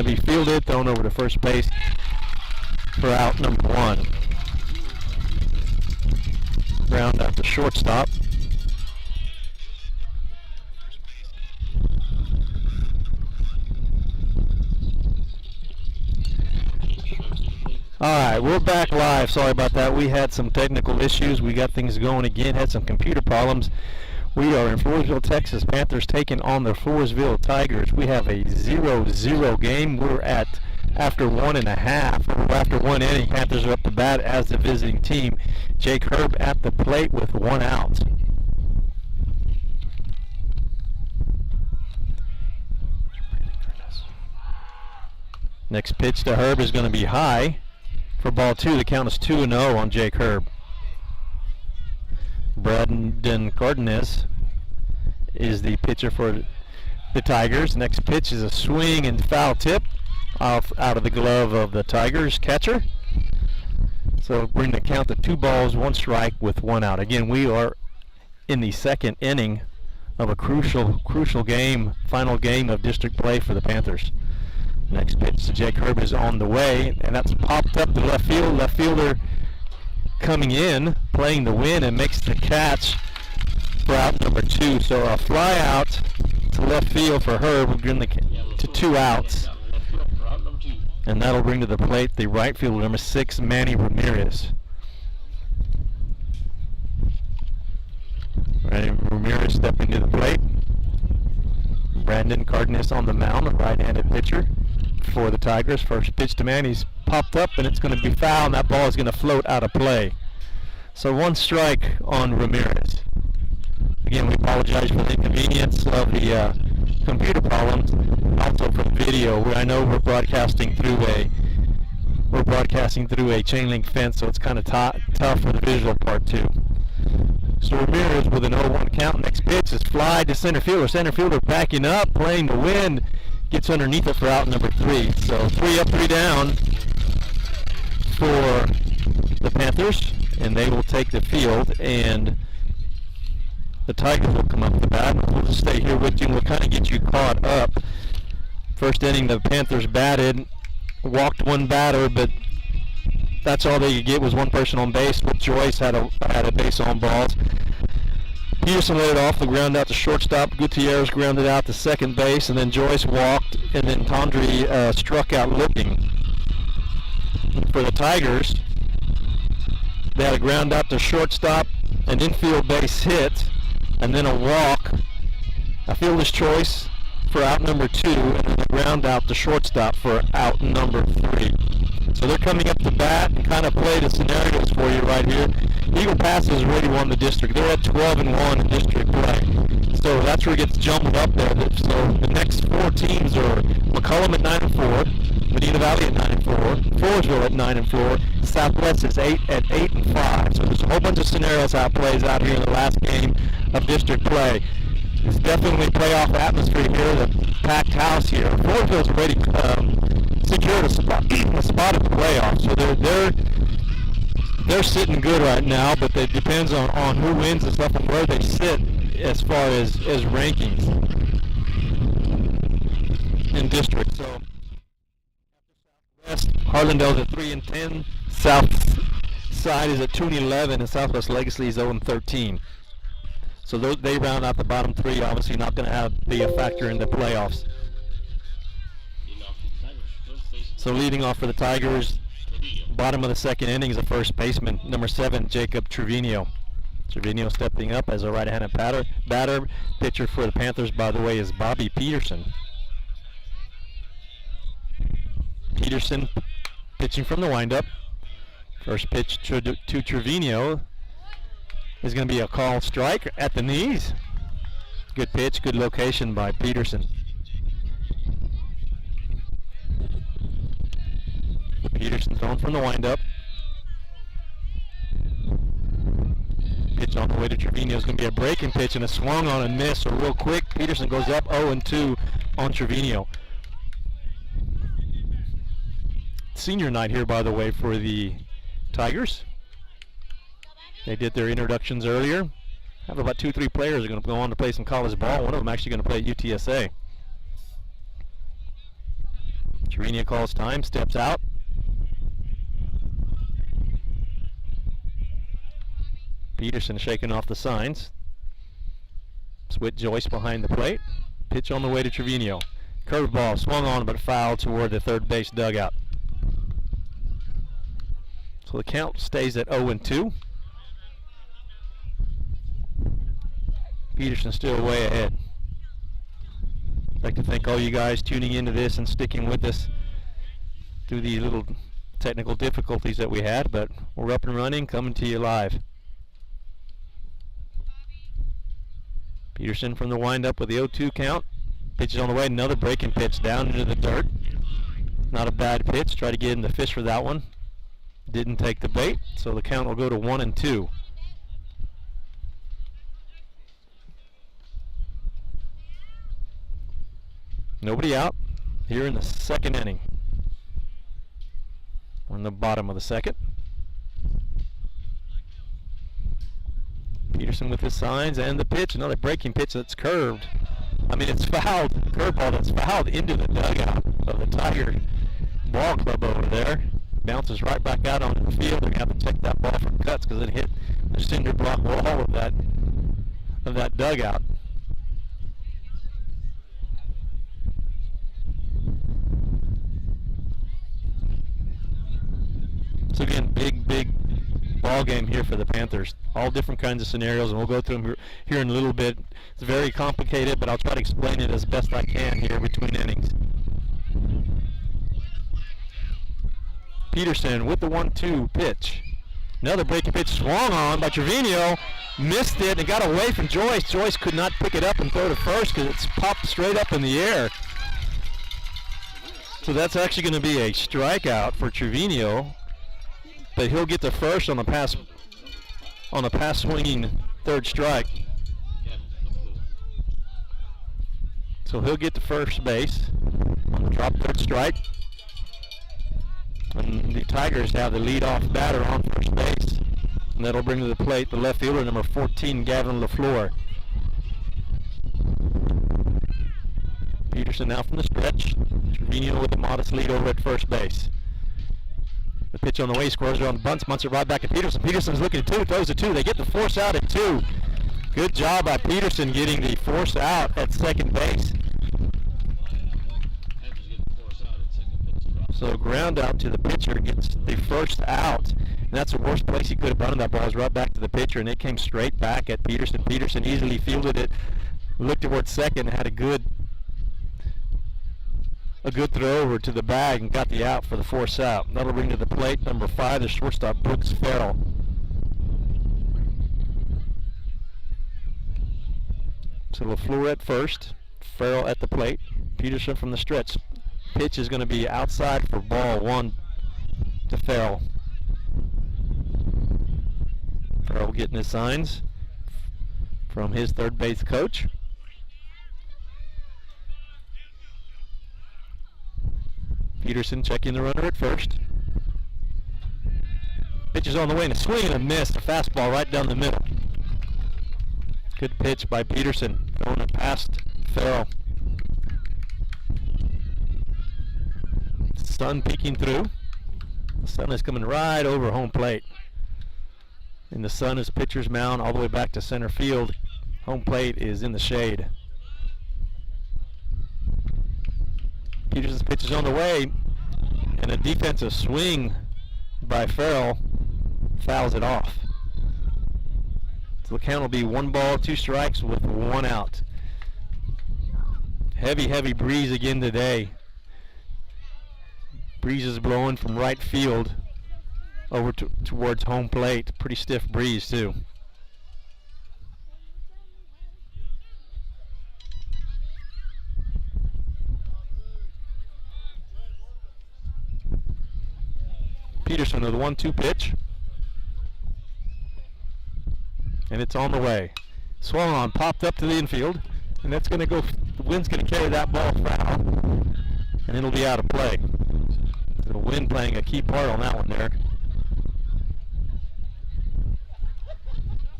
going to be fielded, thrown over to first base for out number 1. Ground out to shortstop. All right, we're back live. Sorry about that. We had some technical issues. We got things going again, had some computer problems. We are in Floresville, Texas. Panthers taking on the Floresville Tigers. We have a 0-0 game. We're at after 1.5, or after 1 inning. Panthers are up to bat as the visiting team. Jake Herb at the plate with 1 out. Next pitch to Herb is going to be high for ball 2. The count is 2-0 on Jake Herb. Dalton Cardinis is the pitcher for the Tigers. Next pitch is a swing and foul tip out of the glove of the Tigers catcher. So bring the count to 2 balls, 1 strike with 1 out. Again, we are in the 2nd inning of a crucial game, final game of district play for the Panthers. Next pitch to Jake Herb is on the way, and that's popped up to left field. Left fielder coming in, playing the win, and makes the catch for out number 2. So a fly out to left field for Herb will bring to 2 outs. And that'll bring to the plate the right fielder, number 6, Manny Ramirez. Ramirez stepping to the plate. Brandon Cardinis on the mound, a right-handed pitcher for the Tigers. First pitch to Manny's popped up, and it's going to be foul, and that ball is going to float out of play. So 1 strike on Ramirez. Again, we apologize for the inconvenience of the computer problems, also for the video. I know we're broadcasting through a chain link fence, so it's kind of tough for the visual part too. So Ramirez with an 0-1 count. Next pitch is fly to center fielder. Center fielder backing up, playing the wind, gets underneath it for out number 3. So 3 up, 3 down for the Panthers, and they will take the field, and the Tigers will come up the bat. We'll just stay here with you. We'll kind of get you caught up. First inning, the Panthers batted, walked 1 batter, but that's all they could get was 1 person on base. With Joyce had a base on balls. Peterson laid it off the ground out to shortstop. Gutierrez grounded out to second base, and then Joyce walked, and then Tondre struck out looking. For the Tigers, they had a ground out to shortstop, an infield base hit, and then a walk, a fielder's choice for out number 2, and then a ground out to shortstop for out number 3. So they're coming up to bat and kind of play the scenarios for you right here. Eagle Pass has already won the district. They're at 12-1 in district play. So that's where it gets jumbled up there. So the next 4 teams are McCollum at 9-4, Medina Valley at 9-4, Floresville at 9-4, Southwest is 8-5. So there's a whole bunch of scenarios how it plays out here in the last game of district play. It's definitely playoff atmosphere here, the packed house here. Floresville's already secured a spot in the playoffs, so they're sitting good right now, but it depends on who wins and stuff and where they sit as far as rankings in district. So West Harlandale's at 3-10, South Side is at 2-11, and Southwest Legacy is 0-13. So they round out the bottom 3. Obviously not going to be a factor in the playoffs. So leading off for the Tigers, bottom of the 2nd inning is a first baseman, number 7, Jacob Trevino. Trevino stepping up as a right-handed batter. Pitcher for the Panthers, by the way, is Bobby Peterson. Peterson pitching from the windup. First pitch to Trevino is going to be a called strike at the knees. Good pitch, good location by Peterson. Peterson's on from the windup. Pitch on the way to Trevino is going to be a breaking pitch and a swung on and miss. So real quick, Peterson goes up 0-2 on Trevino. Senior night here, by the way, for the Tigers. They did their introductions earlier. Have about 2-3 players are going to go on to play some college ball. One of them actually going to play at UTSA. Trevino calls time, steps out. Peterson shaking off the signs. Switch Joyce behind the plate. Pitch on the way to Trevino. Curveball swung on but fouled toward the third base dugout. So the count stays at 0-2. Peterson still way ahead. I'd like to thank all you guys tuning into this and sticking with us through the little technical difficulties that we had, but we're up and running, coming to you live. Peterson from the windup with the 0-2 count. Pitches on the way, another breaking pitch down into the dirt. Not a bad pitch. Try to get in the fish for that one. Didn't take the bait, so the count will go to 1-2. Nobody out here in the second inning. We're in the bottom of the second. Peterson with his signs and the pitch. Another breaking pitch that's curved. I mean, it's fouled. Curveball that's fouled into the dugout of the Tiger ball club over there. Bounces right back out onto the field. They're going to have to check that ball for cuts because it hit the cinder block wall of that dugout. So again, big ball game here for the Panthers. All different kinds of scenarios, and we'll go through them here in a little bit. It's very complicated, but I'll try to explain it as best I can here between innings. Peterson with the 1-2 pitch. Another breaking pitch swung on by Trevino. Missed it and got away from Joyce. Joyce could not pick it up and throw to first because it's popped straight up in the air. So that's actually going to be a strikeout for Trevino. But he'll get to first on the pass swinging third strike. So he'll get to first base on the drop third strike. And the Tigers have the leadoff batter on first base. And that'll bring to the plate the left fielder, number 14, Gavin LaFleur. Peterson now from the stretch. Trevino with a modest lead over at first base. The pitch on the way, scores around, bunts it right back to Peterson. Peterson's looking at 2, throws at 2. They get the force out at 2. Good job by Peterson getting the force out at second base. So ground out to the pitcher, gets the first out. And that's the worst place he could have bunted that ball, is right back to the pitcher, and it came straight back at Peterson. Peterson easily fielded it, looked towards second, had a good throw over to the bag and got the out for the force out. That'll bring to the plate number 5, the shortstop, Brooks Ferrell. So LaFleur at first, Ferrell at the plate, Peterson from the stretch. Pitch is going to be outside for ball 1 to Ferrell. Ferrell getting his signs from his third base coach. Peterson checking the runner at first. Pitch is on the way and a swing and a miss. A fastball right down the middle. Good pitch by Peterson. Throwing it past Ferrell. Sun peeking through. The sun is coming right over home plate. And the sun is pitcher's mound all the way back to center field. Home plate is in the shade. Peterson's pitch is on the way, and a defensive swing by Ferrell fouls it off. So the count will be 1 ball, 2 strikes with 1 out. Heavy breeze again today. Breeze is blowing from right field over towards home plate. Pretty stiff breeze too. Peterson with a 1-2 pitch. And it's on the way. Swung on, popped up to the infield. And that's going to go, the wind's going to carry that ball foul. And it'll be out of play. So the wind playing a key part on that one there.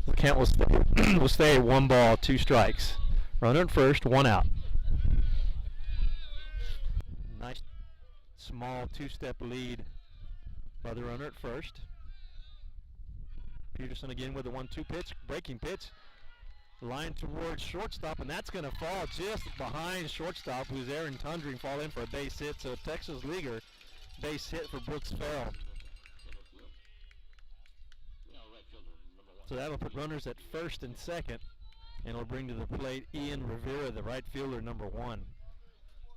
The count will stay at 1 ball, 2 strikes. Runner at first, 1 out. small two-step lead by the runner at first. Peterson again with the 1-2 pitch, breaking pitch. Line towards shortstop, and that's going to fall just behind shortstop, who's Aaron Tundring, fall in for a base hit. So Texas Leaguer base hit for Brooks Ferrell. So that'll put runners at first and second, and it'll bring to the plate Ian Rivera, the right fielder, number 1.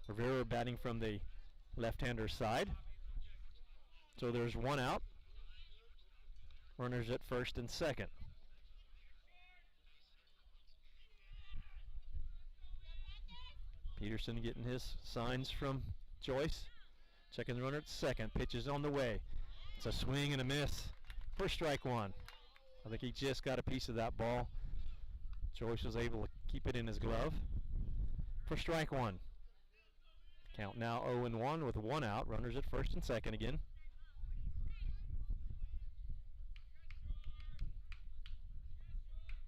Rivera batting from the left-hander side. So there's 1 out. Runners at first and second. Peterson getting his signs from Joyce. Checking the runner at second. Pitch is on the way. It's a swing and a miss for strike 1. I think he just got a piece of that ball. Joyce was able to keep it in his glove for strike 1. Count now 0-1 with 1 out. Runners at first and second again.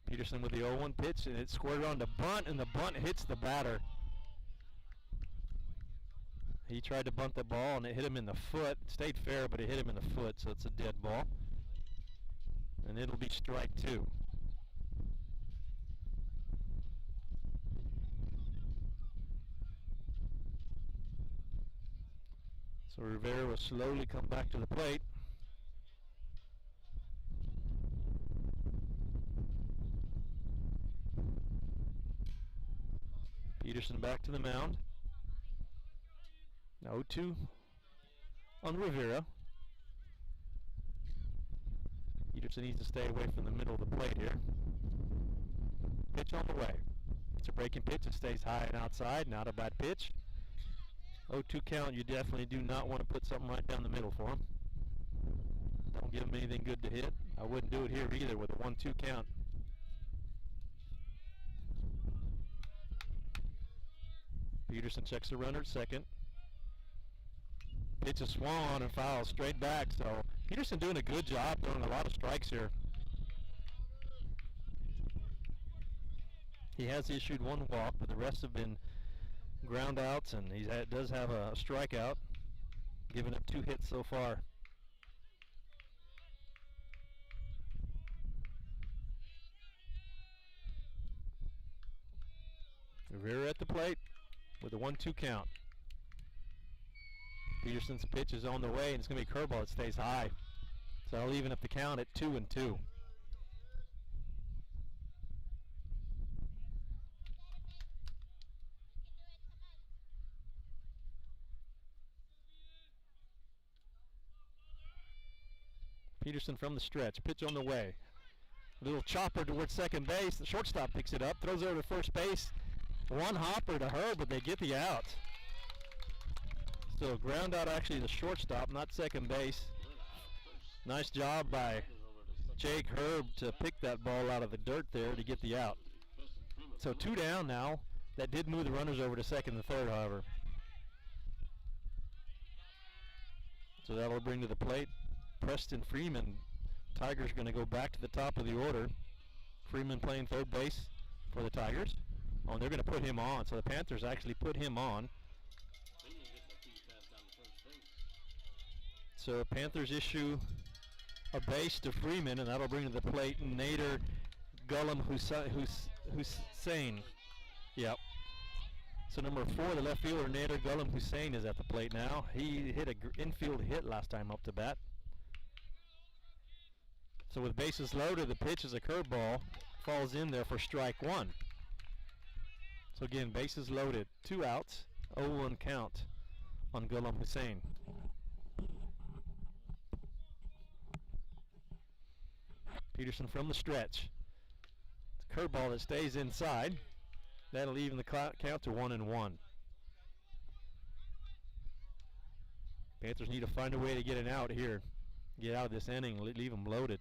Peterson with the 0-1 pitch, and it's squirted on the bunt, and the bunt hits the batter. He tried to bunt the ball, and it hit him in the foot. It stayed fair, but it hit him in the foot, so it's a dead ball. And it'll be strike 2. So Rivera will slowly come back to the plate. Peterson back to the mound. 0-2 on Rivera. Peterson needs to stay away from the middle of the plate here. Pitch on the way. It's a breaking pitch. It stays high and outside. Not a bad pitch. 0-2 count. You definitely do not want to put something right down the middle for him. Don't give him anything good to hit. I wouldn't do it here either with a 1-2 count. Peterson checks the runner at second. Pitch is swung on and foul straight back. So Peterson doing a good job, throwing a lot of strikes here. He has issued 1 walk, but the rest have been ground outs, and he does have a strikeout, giving up 2 hits so far. Rivera at the plate with a 1-2 count. Peterson's pitch is on the way, and it's going to be a curveball that stays high. So I'll even up the count at 2-2. Peterson from the stretch. Pitch on the way. A little chopper towards second base. The shortstop picks it up, throws it over to first base. 1 hopper to Herb, but they get the out. So ground out actually the shortstop, not second base. Nice job by Jake Herb to pick that ball out of the dirt there to get the out. So 2 down now. That did move the runners over to second and third, however. So that'll bring to the plate Preston Freeman. Tigers going to go back to the top of the order. Freeman playing third base for the Tigers. Oh, and they're going to put him on. So the Panthers actually put him on. So Panthers issue a base to Freeman, and that'll bring to the plate Nader Gullum Hussein. Yep. So number 4, the left fielder Nader Gullum Hussein is at the plate now. He hit an infield hit last time up to bat. So with bases loaded, the pitch is a curveball. Falls in there for strike 1. So again, bases loaded. 2 outs. 0-1 count on Gullum Hussein. Peterson from the stretch. It's a curveball that stays inside. That'll even the count to 1-1. Panthers need to find a way to get an out here. Get out of this inning, leave them loaded.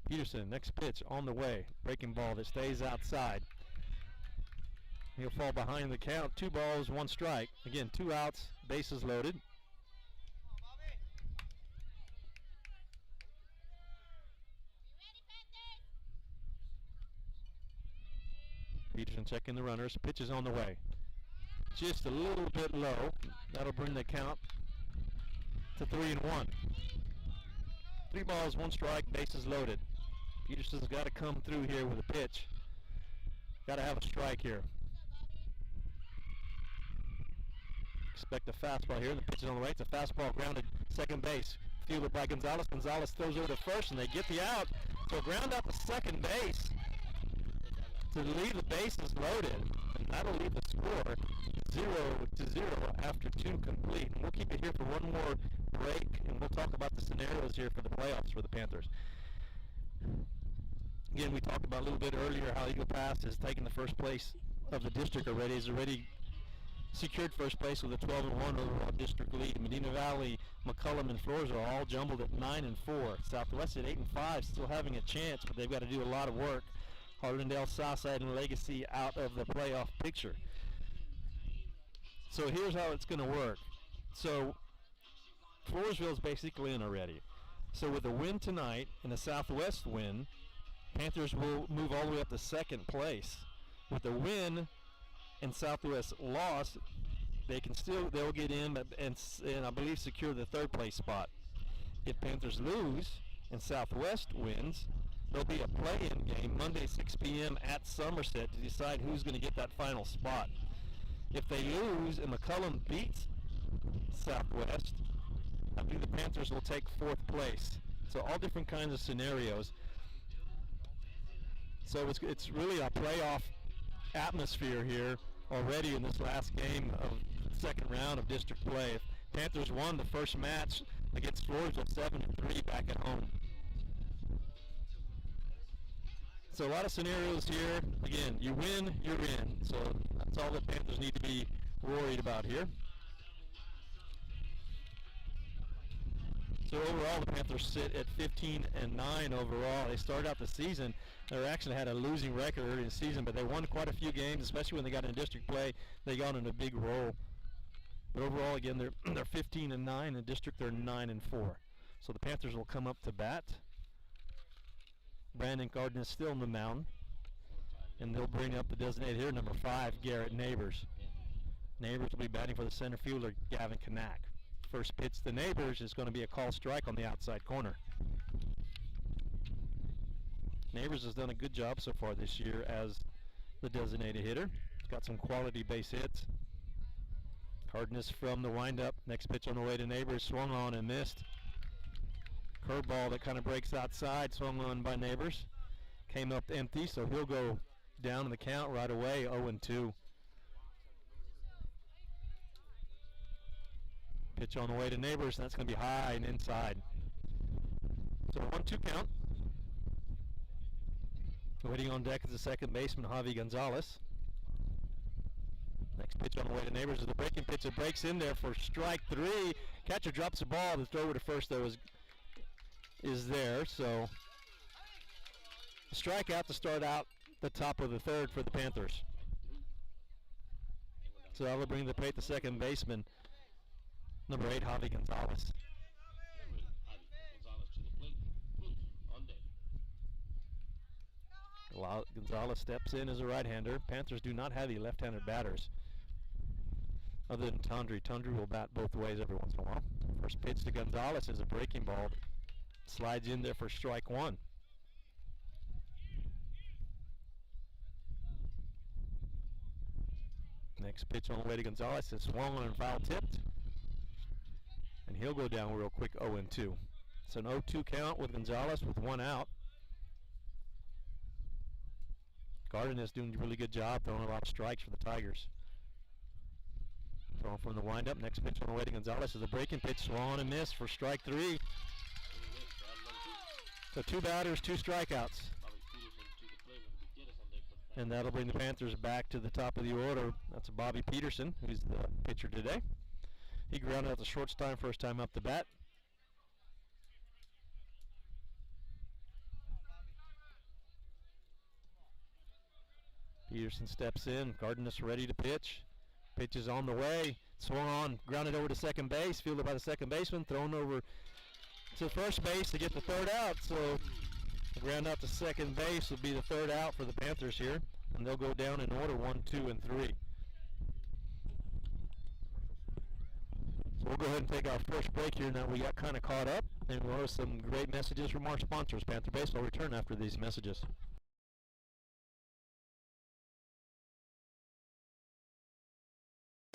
Peterson, next pitch on the way. Breaking ball that stays outside. He'll fall behind the count. 2 balls, 1 strike. Again, 2 outs, bases loaded. Peterson checking the runners. Pitch is on the way. Just a little bit low. That'll bring the count to 3-1. 3 balls, 1 strike, bases loaded. Peterson's got to come through here with a pitch. Got to have a strike here. Expect a fastball here. The pitch is on the way. It's a fastball grounded second base. Fielded by Gonzalez. Gonzalez throws over to first, and they get the out. So ground out to second base to leave the bases loaded, and that'll leave the score 0-0 after 2 complete. And we'll keep it here for one more break, and we'll talk about the scenarios here for the playoffs for the Panthers. Again, we talked about a little bit earlier how Eagle Pass is taking the first place of the district already. He's already secured first place with a 12-1 overall district lead. Medina Valley, McCullum, and Floresville are all jumbled at 9-4. Southwest at 8-5, still having a chance, but they've got to do a lot of work. Harlandale, Southside, and Legacy out of the playoff picture. So here's how it's going to work. So Floresville is basically in already. So with a win tonight and a Southwest win, Panthers will move all the way up to second place. With a win and Southwest loss, they'll get in and I believe secure the third place spot. If Panthers lose and Southwest wins, there'll be a play-in game Monday 6 p.m. at Somerset to decide who's going to get that final spot. If they lose and McCullum beats Southwest, I believe the Panthers will take fourth place. So all different kinds of scenarios. So it's really a playoff atmosphere here already in this last game of the second round of district play. If Panthers won the first match against Floresville 7-3 back at home. So a lot of scenarios here. Again, you win, you're in. So that's all the Panthers need to be worried about here. So overall, the Panthers sit at 15-9 overall. They started out the season. They actually had a losing record early in the season, but they won quite a few games, especially when they got in district play. They got in a big roll. But overall, again, they're 15-9. In the district, they're 9-4. So the Panthers will come up to bat. Brandon Cardinis still on the mound, and they'll bring up the designated hitter, number 5, Garrett Neighbors. Neighbors will be batting for the center fielder, Gavin Kanak. First pitch to Neighbors is going to be a call strike on the outside corner. Neighbors has done a good job so far this year as the designated hitter. He's got some quality base hits. Cardinis from the windup. Next pitch on the way to Neighbors, swung on and missed. Curveball that kind of breaks outside, swung on by Neighbors. Came up empty, so he'll go down in the count right away, 0-2. Pitch on the way to Neighbors, and that's going to be high and inside. So 1-2 count. Waiting on deck is the second baseman, Javi Gonzalez. Next pitch on the way to Neighbors is the breaking pitch. It breaks in there for strike 3. Catcher drops the ball. The throw to first, though, is there. So a strikeout to start out the top of the third for the Panthers. So that will bring the plate to second baseman, number 8, Javi Gonzalez. Gonzalez steps in as a right-hander. Panthers do not have any left-handed batters other than Tundry. Tundry will bat both ways every once in a while. First pitch to Gonzalez is a breaking ball. Slides in there for strike 1. Next pitch on the way to Gonzalez is swung on and foul tipped. And he'll go down real quick, 0-2. It's an 0-2 count with Gonzalez with 1 out. Cardinis doing a really good job throwing a lot of strikes for the Tigers. Throwing from the windup. Next pitch on the way to Gonzalez is a breaking pitch, swung and missed for strike 3. So 2 batters, 2 strikeouts. And that'll bring the Panthers back to the top of the order. That's Bobby Peterson, who's the pitcher today. He grounded out the shortstop first time up the bat. Peterson steps in. Cardinis ready to pitch. Pitch is on the way. Swung on, grounded over to second base. Fielded by the second baseman. Thrown over to first base to get the third out. So the ground out to second base will be the third out for the Panthers here. and they'll go down in order 1, 2, and 3. So we'll go ahead and take our first break here now we got kind of caught up, and we'll have some great messages from our sponsors. Panther Baseball will return after these messages.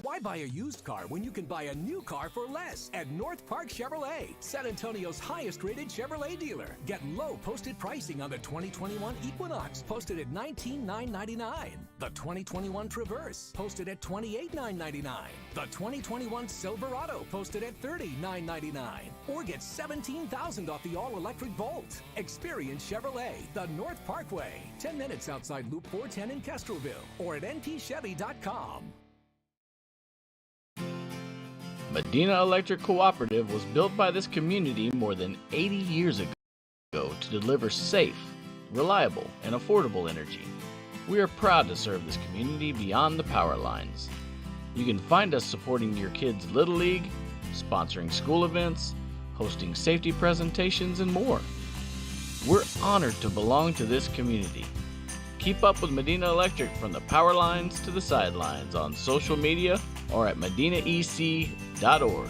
Why buy a used car when you can buy a new car for less at North Park Chevrolet, San Antonio's highest-rated Chevrolet dealer? Get low posted pricing on the 2021 Equinox, posted at $19,999. The 2021 Traverse, posted at $28,999. The 2021 Silverado, posted at $30,999. Or get $17,000 off the all-electric Volt. Experience Chevrolet, the North Parkway, 10 minutes outside Loop 410 in Kestrelville, or at npchevy.com. Medina Electric Cooperative was built by this community more than 80 years ago to deliver safe, reliable, and affordable energy. We are proud to serve this community beyond the power lines. You can find us supporting your kids' Little League, sponsoring school events, hosting safety presentations, and more. We're honored to belong to this community. Keep up with Medina Electric from the power lines to the sidelines on social media or at medinaec.org.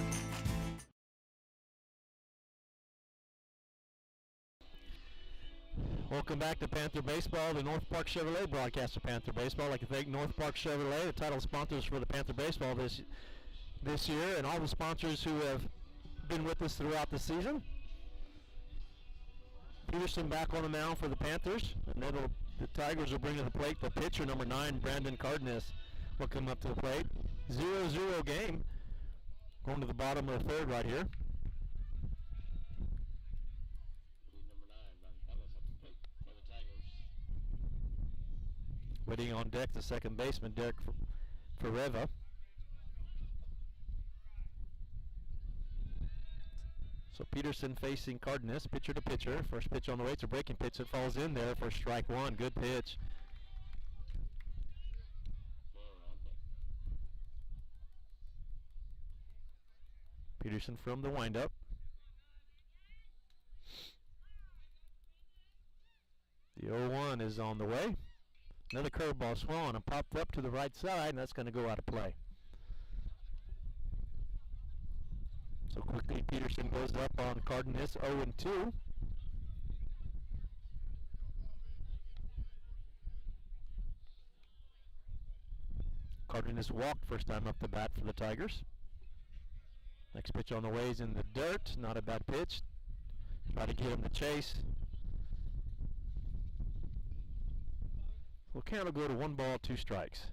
Welcome back to Panther Baseball, the North Park Chevrolet broadcast of Panther Baseball. I'd like to thank North Park Chevrolet, the title sponsors for the Panther Baseball this year, and all the sponsors who have been with us throughout the season. Peterson back on the mound for the Panthers, and the Tigers will bring to the plate the pitcher, number 9, Brandon Cardinis, will come up to the plate. 0-0 game, going to the bottom of the third right here. Waiting on deck, the second baseman, Derek Ferrell. So Peterson facing Cardinis, pitcher to pitcher. First pitch on the way, it's a breaking pitch that falls in there for strike one. Good pitch. Peterson from the windup. The 0-1 is on the way. Another curveball swung and popped up to the right side, and that's going to go out of play. So quickly Peterson goes up on Cardinis, 0-2. Cardinis walked first time up the bat for the Tigers. Next pitch on the way is in the dirt. Not a bad pitch. Try to get him to chase. Well, count will go to 1 ball, 2 strikes.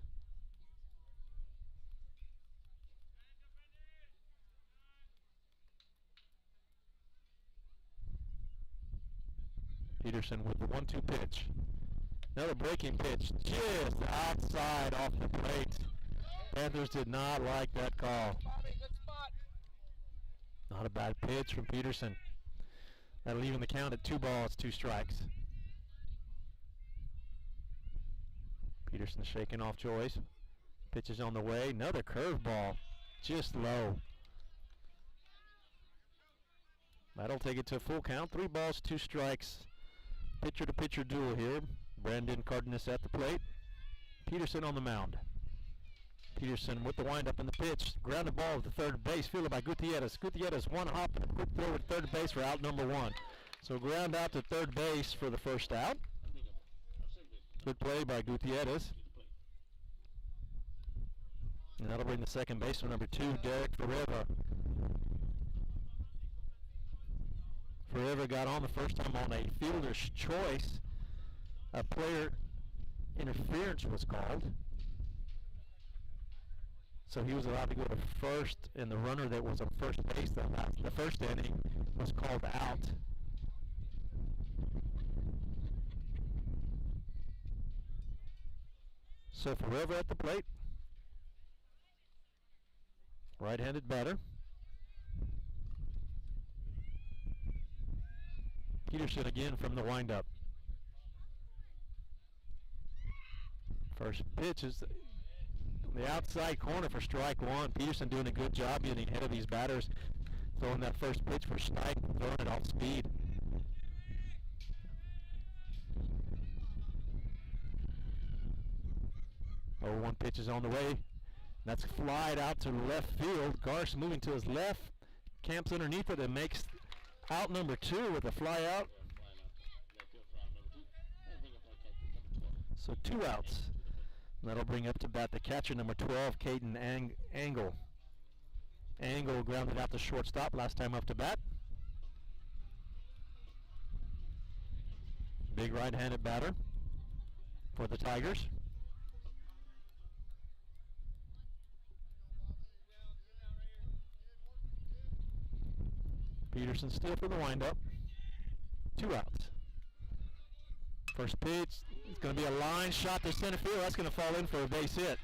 Peterson with the 1-2 pitch. Another breaking pitch just outside off the plate. Panthers did not like that call. Not a bad pitch from Peterson. That'll even the count at 2 balls, 2 strikes. Peterson shaking off Joyce. Pitch is on the way. Another curveball, just low. That'll take it to a full count. 3 balls, 2 strikes. Pitcher to pitcher duel here. Brandon Cardinis at the plate. Peterson on the mound. Peterson with the windup and the pitch. Grounded ball to third base, fielded by Gutierrez. Gutierrez one hop and a quick throw at third base for out number 1. So ground out to third base for the first out. Good play by Gutierrez. And that'll bring the second baseman, number 2, Derek Ferrell. Ferrell got on the first time on a fielder's choice. A player interference was called. So he was allowed to go to first, and the runner that was on first base the first inning was called out. So Ferrell at the plate. Right-handed batter. Peterson again from the windup. First pitch is the outside corner for strike 1. Peterson doing a good job getting ahead of these batters, throwing that first pitch for strike, throwing it off speed. 0-1 pitch is on the way. That's flied out to left field. Garsh moving to his left, camps underneath it and makes out number 2 with a fly out. So 2 outs. And that'll bring up to bat the catcher, number 12, Caden Angle. Angle grounded out to shortstop last time up to bat. Big right-handed batter for the Tigers. Peterson still for the windup. 2 outs. First pitch, it's going to be a line shot to center field. That's going to fall in for a base hit.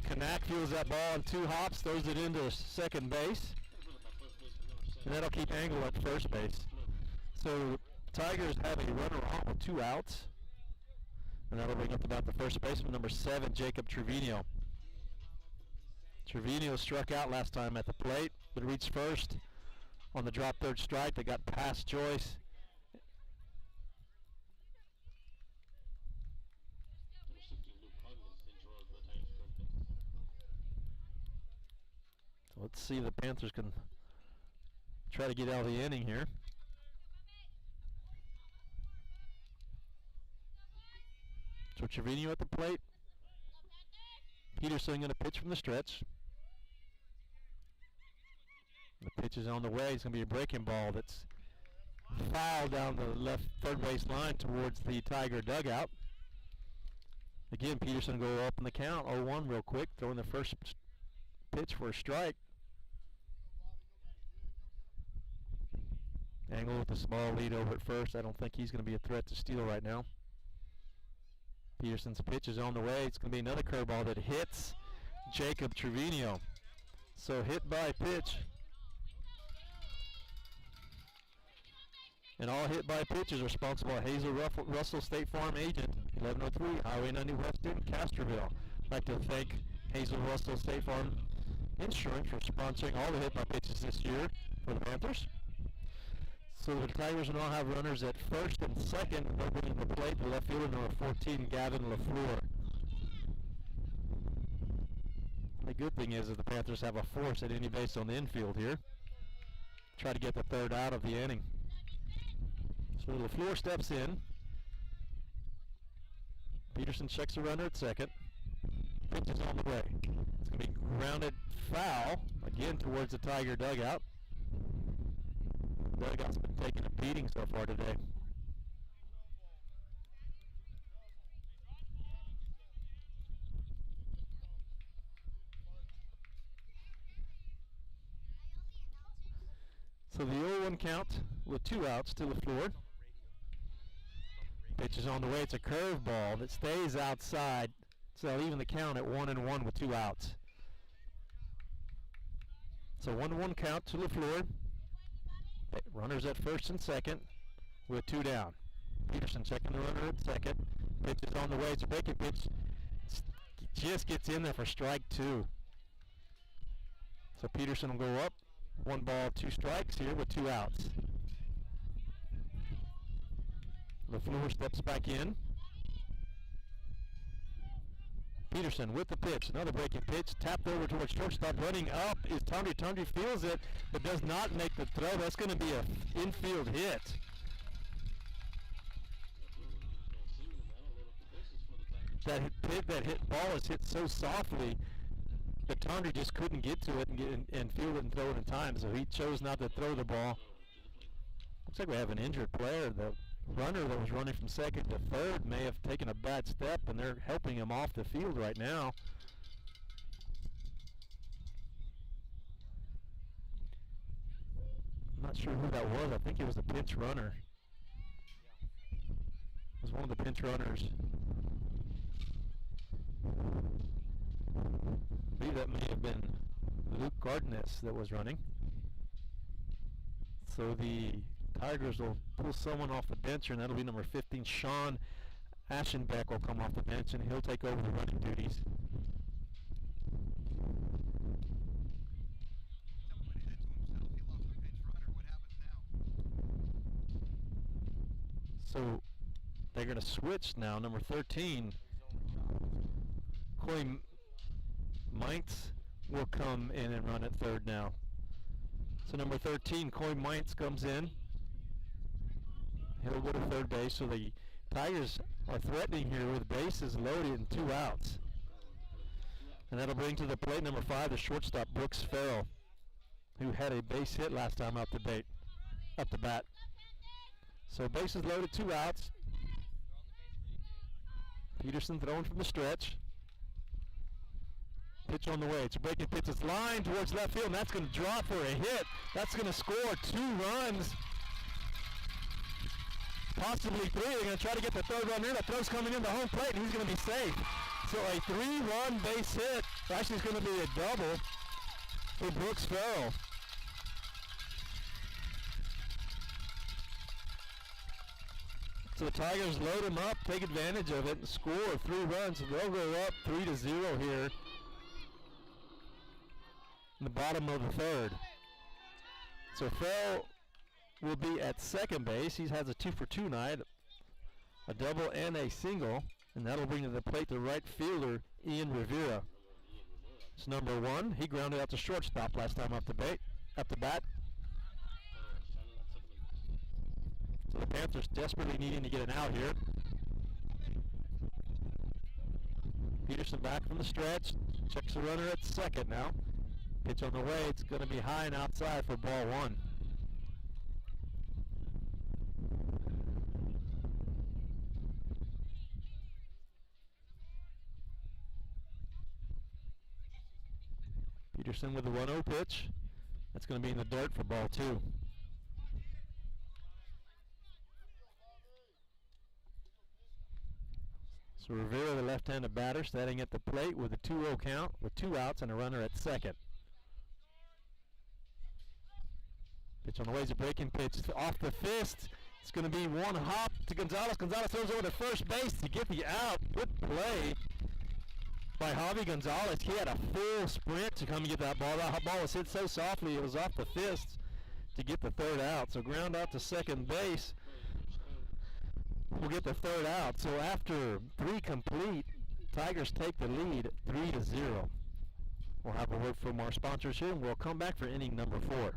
Kanak feels that ball in 2 hops, throws it into second base. And that'll keep Angle at first base. So Tigers have a runner on with 2 outs. And that'll bring up about the first baseman, number 7, Jacob Trevino. Trevino struck out last time at the plate, but reached first on the drop third strike that got past Joyce. So let's see if the Panthers can try to get out of the inning here. So Trevino at the plate. Peterson going to pitch from the stretch. The pitch is on the way. It's going to be a breaking ball that's fouled down the left third base line towards the Tiger dugout. Again, Peterson go up in the count, 0-1 real quick, throwing the first pitch for a strike. Angle with a small lead over at first. I don't think he's going to be a threat to steal right now. Peterson's pitch is on the way. It's going to be another curveball that hits Jacob Trevino. So hit by pitch. And all hit by pitches responsible Hazel Russell, State Farm agent, 1103 Highway 90 West in Castroville. I'd like to thank Hazel Russell State Farm Insurance for sponsoring all the hit by pitches this year for the Panthers. So the Tigers will now have runners at first and second, opening the plate, the left fielder, number 14, Gavin LaFleur. The good thing is that the Panthers have a force at any base on the infield here. Try to get the third out of the inning. So LaFleur steps in. Peterson checks the runner at second. Pitch is on the way. It's going to be grounded foul, again towards the Tiger dugout. The dugout's been taking a beating so far today. So the 0-1 count with 2 outs to LaFleur. Pitch is on the way. It's a curveball that stays outside. So even the count at 1-1 with 2 outs. So 1-1 count to LaFleur. Runners at first and second with 2 down. Peterson checking the runner at second. Pitch is on the way. It's a breaking pitch. Just gets in there for strike 2. So Peterson will go up. 1 ball, 2 strikes here with 2 outs. LaFleur steps back in. Peterson with the pitch, another breaking pitch, tapped over towards shortstop, running up is Tundry. Tundry feels it, but does not make the throw. That's going to be an infield hit. That hit ball is hit so softly that Tundry just couldn't get to it and field it and throw it in time, so he chose not to throw the ball. Looks like we have an injured player. The runner that was running from second to third may have taken a bad step, and they're helping him off the field right now. I'm not sure who that was. I think it was a pinch runner. It was one of the pinch runners. I believe that may have been Luke Cardinis that was running. So the Tigers will pull someone off the bench, and that'll be number 15, Sean Aschenbeck will come off the bench, and he'll take over the running duties. So They're going to switch now. Number 13, Coy Mintz will come in and run at third now. So number 13, Coy Mintz comes in. He'll go to third base. So the Tigers are threatening here with bases loaded and 2 outs. And that'll bring to the plate number 5, the shortstop, Brooks Ferrell, who had a base hit last time up the bat. So bases loaded, 2 outs. Peterson throwing from the stretch. Pitch on the way. It's a breaking pitch. It's lined towards left field, and that's going to drop for a hit. That's going to score 2 runs. Possibly 3. They're going to try to get the third runner. That throw's coming in the home plate, and he's going to be safe. So a 3-run base hit. Actually, it's going to be a double for Brooks Ferrell. So the Tigers load him up, take advantage of it, and score 3 runs. So they'll go up 3-0 here in the bottom of the third. So Ferrell will be at second base. He has a 2-for-2 night, a double and a single, and that'll bring to the plate the right fielder, Ian Rivera. It's number 1. He grounded out to shortstop last time up the bat. So the Panthers desperately needing to get an out here. Peterson back from the stretch. Checks the runner at second now. Pitch on the way. It's going to be high and outside for ball 1. Peterson with the 1-0 pitch. That's going to be in the dirt for ball 2. So Rivera, the left-handed batter, standing at the plate with a 2-0 count with 2 outs and a runner at second. Pitch on the way is a breaking pitch off the fist. It's going to be one hop to Gonzalez. Gonzalez throws over to first base to get the out. Good play by Javi Gonzalez. He had a full sprint to come and get that ball. That ball was hit so softly it was off the fist to get the third out. So ground out to second base. We'll get the third out. So after 3 complete, Tigers take the lead 3-0. We'll have a word from our sponsors here, and we'll come back for inning number 4.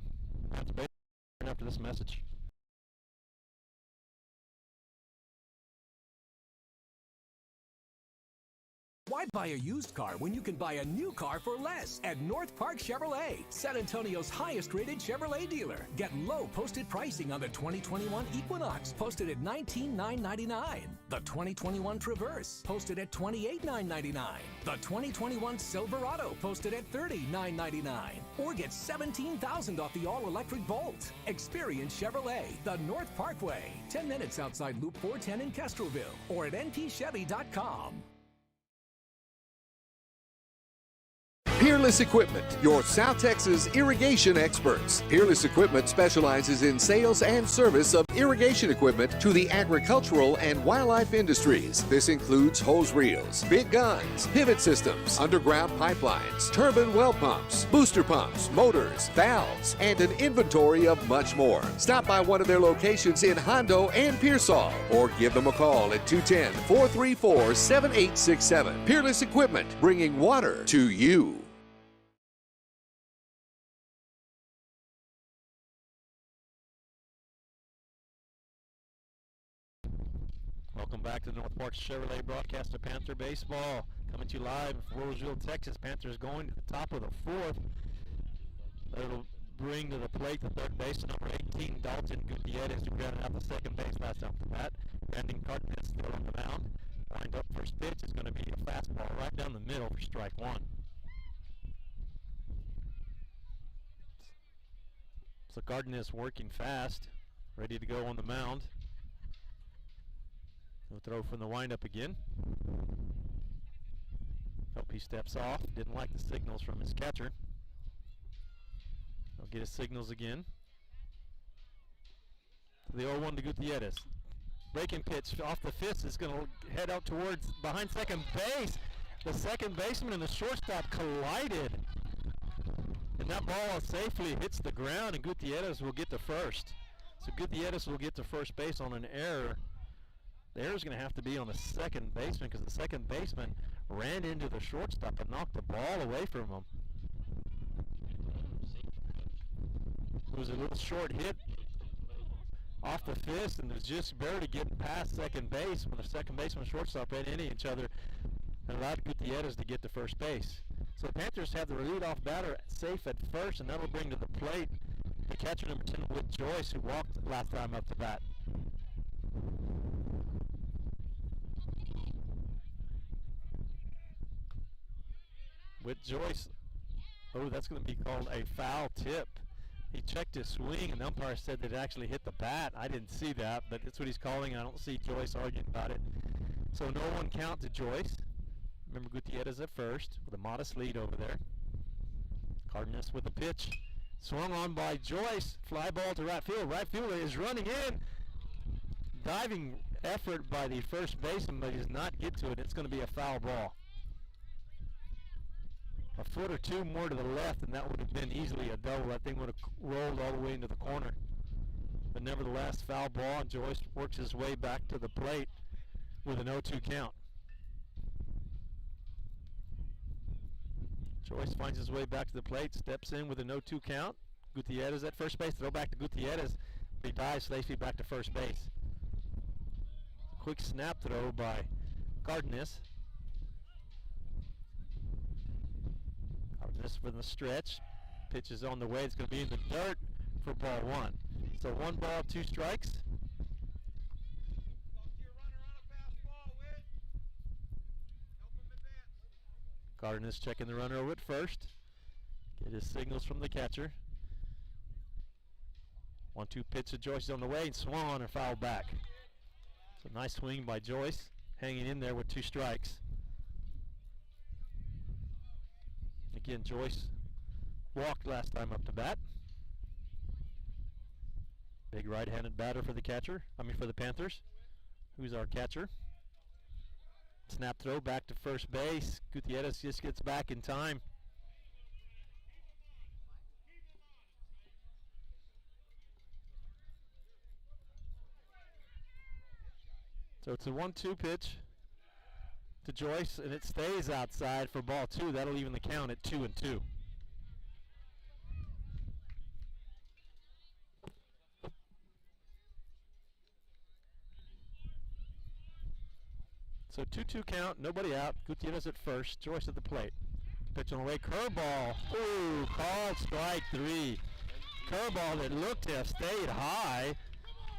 That's basically after this message. Why buy a used car when you can buy a new car for less at North Park Chevrolet, San Antonio's highest-rated Chevrolet dealer? Get low posted pricing on the 2021 Equinox, posted at $19,999. The 2021 Traverse, posted at $28,999. The 2021 Silverado, posted at $30,999. Or get $17,000 off the all-electric Bolt. Experience Chevrolet, the North Parkway, 10 minutes outside Loop 410 in Castroville, or at npchevy.com. Peerless Equipment, your South Texas irrigation experts. Peerless Equipment specializes in sales and service of irrigation equipment to the agricultural and wildlife industries. This includes hose reels, big guns, pivot systems, underground pipelines, turbine well pumps, booster pumps, motors, valves, and an inventory of much more. Stop by one of their locations in Hondo and Pearsall, or give them a call at 210-434-7867. Peerless Equipment, bringing water to you. Welcome back to the North Park Chevrolet broadcast of Panther Baseball. Coming to you live from Floresville, Texas. Panthers going to the top of the 4th. That'll bring to the plate the third baseman, number 18, Dalton Gutierrez, who grounded out the second base last time for bat. Brandon Cardinis still on the mound. Wind up first pitch is going to be a fastball right down the middle for strike 1. So Cardinis working fast, ready to go on the mound. He'll throw from the windup again. Hope he steps off. Didn't like the signals from his catcher. He'll get his signals again. The 0-1 to Gutierrez. Breaking pitch off the fist is going to head out towards behind second base. The second baseman and the shortstop collided. And that ball safely hits the ground, and Gutierrez will get to first. So Gutierrez will get to first base on an error The error's going to have to be on the second baseman because the second baseman ran into the shortstop and knocked the ball away from him. It was a little short hit off the fist and was just barely getting past second base when the second baseman and shortstop ran into each other and allowed Gutierrez to get to first base. So the Panthers have the leadoff batter safe at first, and that'll bring to the plate the catcher number 10, Whit Joyce, who walked last time up to bat. Whit Joyce, oh, that's going to be called a foul tip. He checked his swing, and the umpire said that it actually hit the bat. I didn't see that, but that's what he's calling. I don't see Joyce arguing about it. So no one count to Joyce. Remember, Gutierrez at first with a modest lead over there. Cardinis with a pitch. Swung on by Joyce. Fly ball to right field. Right fielder is running in. Diving effort by the first baseman, but he does not get to it. It's going to be a foul ball. A foot or two more to the left, and that would have been easily a double. That thing would have rolled all the way into the corner. But nevertheless, foul ball, and Joyce works his way back to the plate with an 0-2 count. Joyce finds his way back to the plate, steps in with a 0-2 count. Gutierrez at first base, throw back to Gutierrez. He dives safely back to first base. A quick snap throw by Cardinis. Cardinis with the stretch. Pitch is on the way. It's going to be in the dirt for ball one. So 1 ball, 2 strikes. Cardinis checking the runner over at first. Get his signals from the catcher. 1-2 pitch to Joyce is on the way and swung on and fouled back. So nice swing by Joyce, hanging in there with 2 strikes. Again, Joyce walked last time up to bat. Big right-handed batter for the for the Panthers. Who's our catcher? Snap throw back to first base. Gutierrez just gets back in time. So it's a 1-2 pitch to Joyce, and it stays outside for ball 2. That'll even the count at 2-2. So 2-2 count, nobody out. Gutierrez at first, Joyce at the plate. Pitch on the way, curveball. Ooh, called strike 3. Curveball that looked to have stayed high.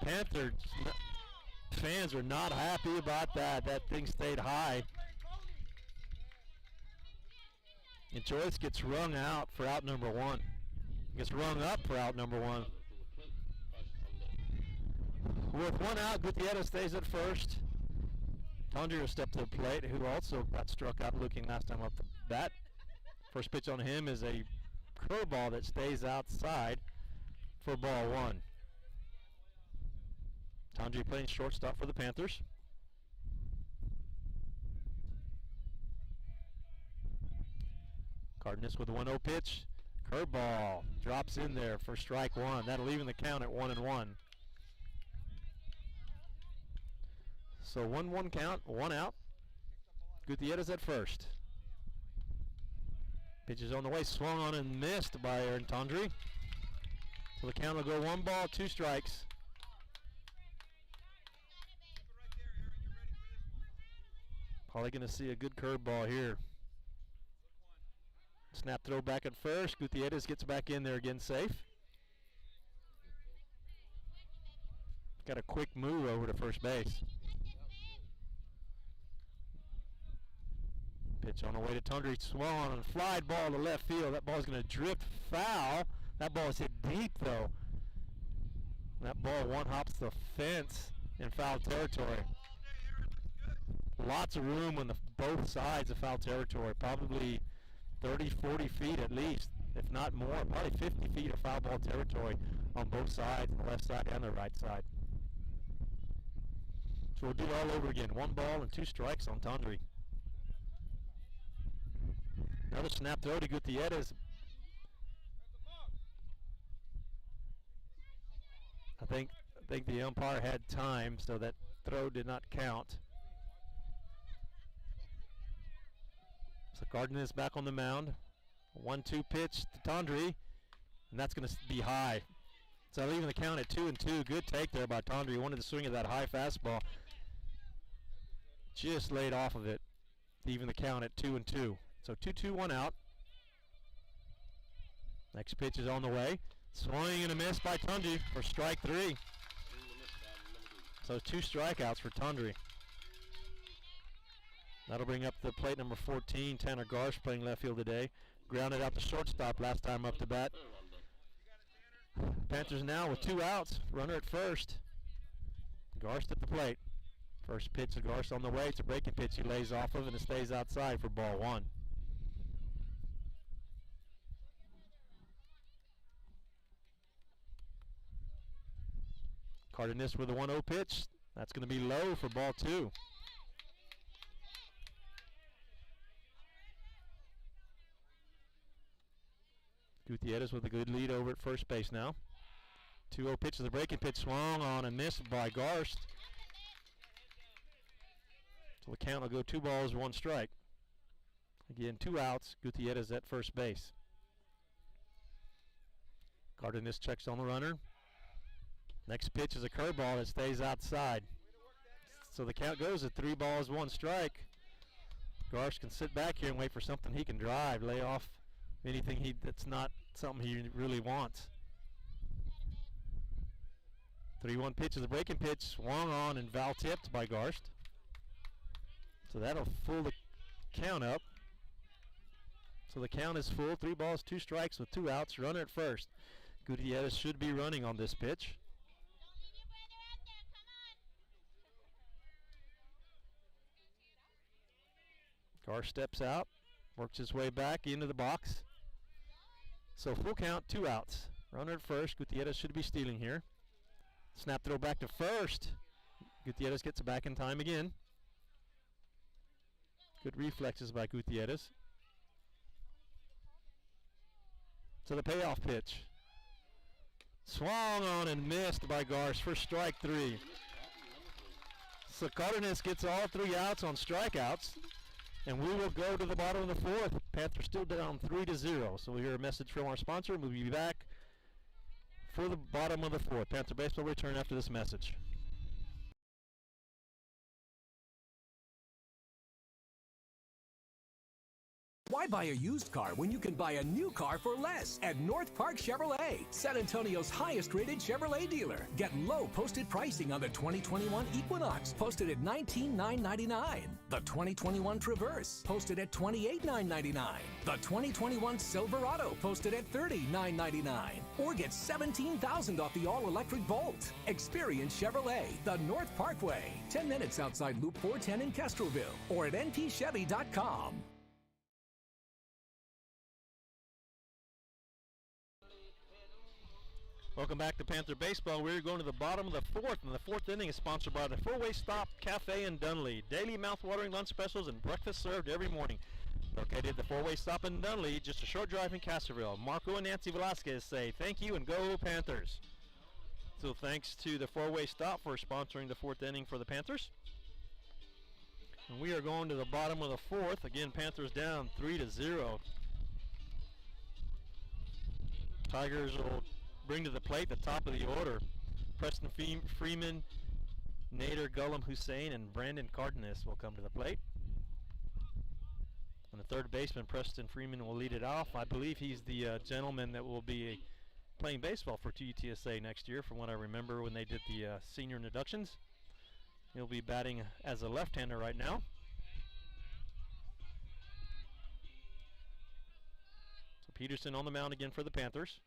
Panther fans are not happy about that. That thing stayed high. And Joyce gets rung out for out number 1. Gets rung up for out number 1. With 1 out, Gutierrez stays at first. Tondre will step to the plate, who also got struck out looking last time up the bat. First pitch on him is a curveball that stays outside for ball 1. Tondre playing shortstop for the Panthers. Cardinis with a 1-0 pitch. Curveball drops in there for strike 1. That'll even the count at 1-1. So 1-1 count, 1 out. Gutierrez at first. Pitch is on the way, swung on and missed by Aaron Tondre. So the count will go 1 ball, 2 strikes. Probably going to see a good curveball here. Snap throw back at first. Gutierrez gets back in there again safe. Got a quick move over to first base. Pitch on the way to Tondre, swung on a fly ball to left field. That ball's going to drift foul. That ball is hit deep though. That ball one-hops the fence in foul territory. Lots of room on both sides of foul territory. Probably 30, 40 feet at least, if not more. Probably 50 feet of foul ball territory on both sides, on the left side and the right side. So we'll do it all over again. 1 ball and 2 strikes on Tondre. Another snap throw to Gutierrez. I think the umpire had time, so that throw did not count. So Cardinis back on the mound. 1-2 pitch to Tondre, and that's going to be high. So leaving the count at 2-2. Good take there by Tondre. He wanted to swing at that high fastball. Just laid off of it. Even the count at 2-2. So 2-2, 1 out. Next pitch is on the way. Swing and a miss by Tondre for strike 3. So 2 strikeouts for Tondre. That'll bring up the plate number 14, Tanner Garsh, playing left field today. Grounded out the shortstop last time up to bat. Panthers now with 2 outs. Runner at first. Garst at the plate. First pitch of Garst on the way. It's a breaking pitch he lays off of, and it stays outside for ball 1. Cardinis with a 1-0 pitch. That's going to be low for ball 2. Gutierrez with a good lead over at first base now. 2-0 pitch is a breaking pitch, swung on and missed by Garst. So the count will go 2 balls, 1 strike. Again, 2 outs. Gutierrez at first base. Cardenis checks on the runner. Next pitch is a curveball that stays outside. So the count goes at 3 balls, 1 strike. Garst can sit back here and wait for something he can drive, lay off anything that's not something he really wants. 3-1 pitch is a breaking pitch, swung on and foul tipped by Garst. So that'll full the count up. So the count is full, 3 balls, 2 strikes with 2 outs, runner at first. Gutierrez should be running on this pitch. Garst steps out, works his way back into the box. So full count, 2 outs. Runner at first. Gutierrez should be stealing here. Snap throw back to first. Gutierrez gets it back in time again. Good reflexes by Gutierrez. So the payoff pitch. Swung on and missed by Garst for strike 3. So Cardenis gets all 3 outs on strikeouts. And we will go to the bottom of the 4th. Panthers still down 3-0. So we'll hear a message from our sponsor, and we'll be back for the bottom of the 4th. Panther Baseball will return after this message. Why buy a used car when you can buy a new car for less at North Park Chevrolet, San Antonio's highest-rated Chevrolet dealer? Get low posted pricing on the 2021 Equinox, posted at $19,999. The 2021 Traverse, posted at $28,999. The 2021 Silverado, posted at $30,999. Or get $17,000 off the all-electric Bolt. Experience Chevrolet, the North Parkway, 10 minutes outside Loop 410 in Castroville, or at npchevy.com. Welcome back to Panther Baseball. We're going to the bottom of the 4th, and the 4th inning is sponsored by the Four-Way Stop Cafe in Dunlea. Daily mouth-watering lunch specials and breakfast served every morning. Located at the Four-Way Stop in Dunlea, just a short drive in Castroville. Marco and Nancy Velasquez say thank you and go Panthers. So thanks to the Four-Way Stop for sponsoring the 4th inning for the Panthers. And we are going to the bottom of the 4th. Again, Panthers down 3-0. Tigers will bring to the plate the top of the order. Preston Freeman, Nader Ghulam Hussein, and Brandon Cardenis will come to the plate. And the third baseman, Preston Freeman, will lead it off. I believe he's the gentleman that will be playing baseball for TUTSA next year, from what I remember when they did the senior introductions. He'll be batting as a left-hander right now. So Peterson on the mound again for the Panthers.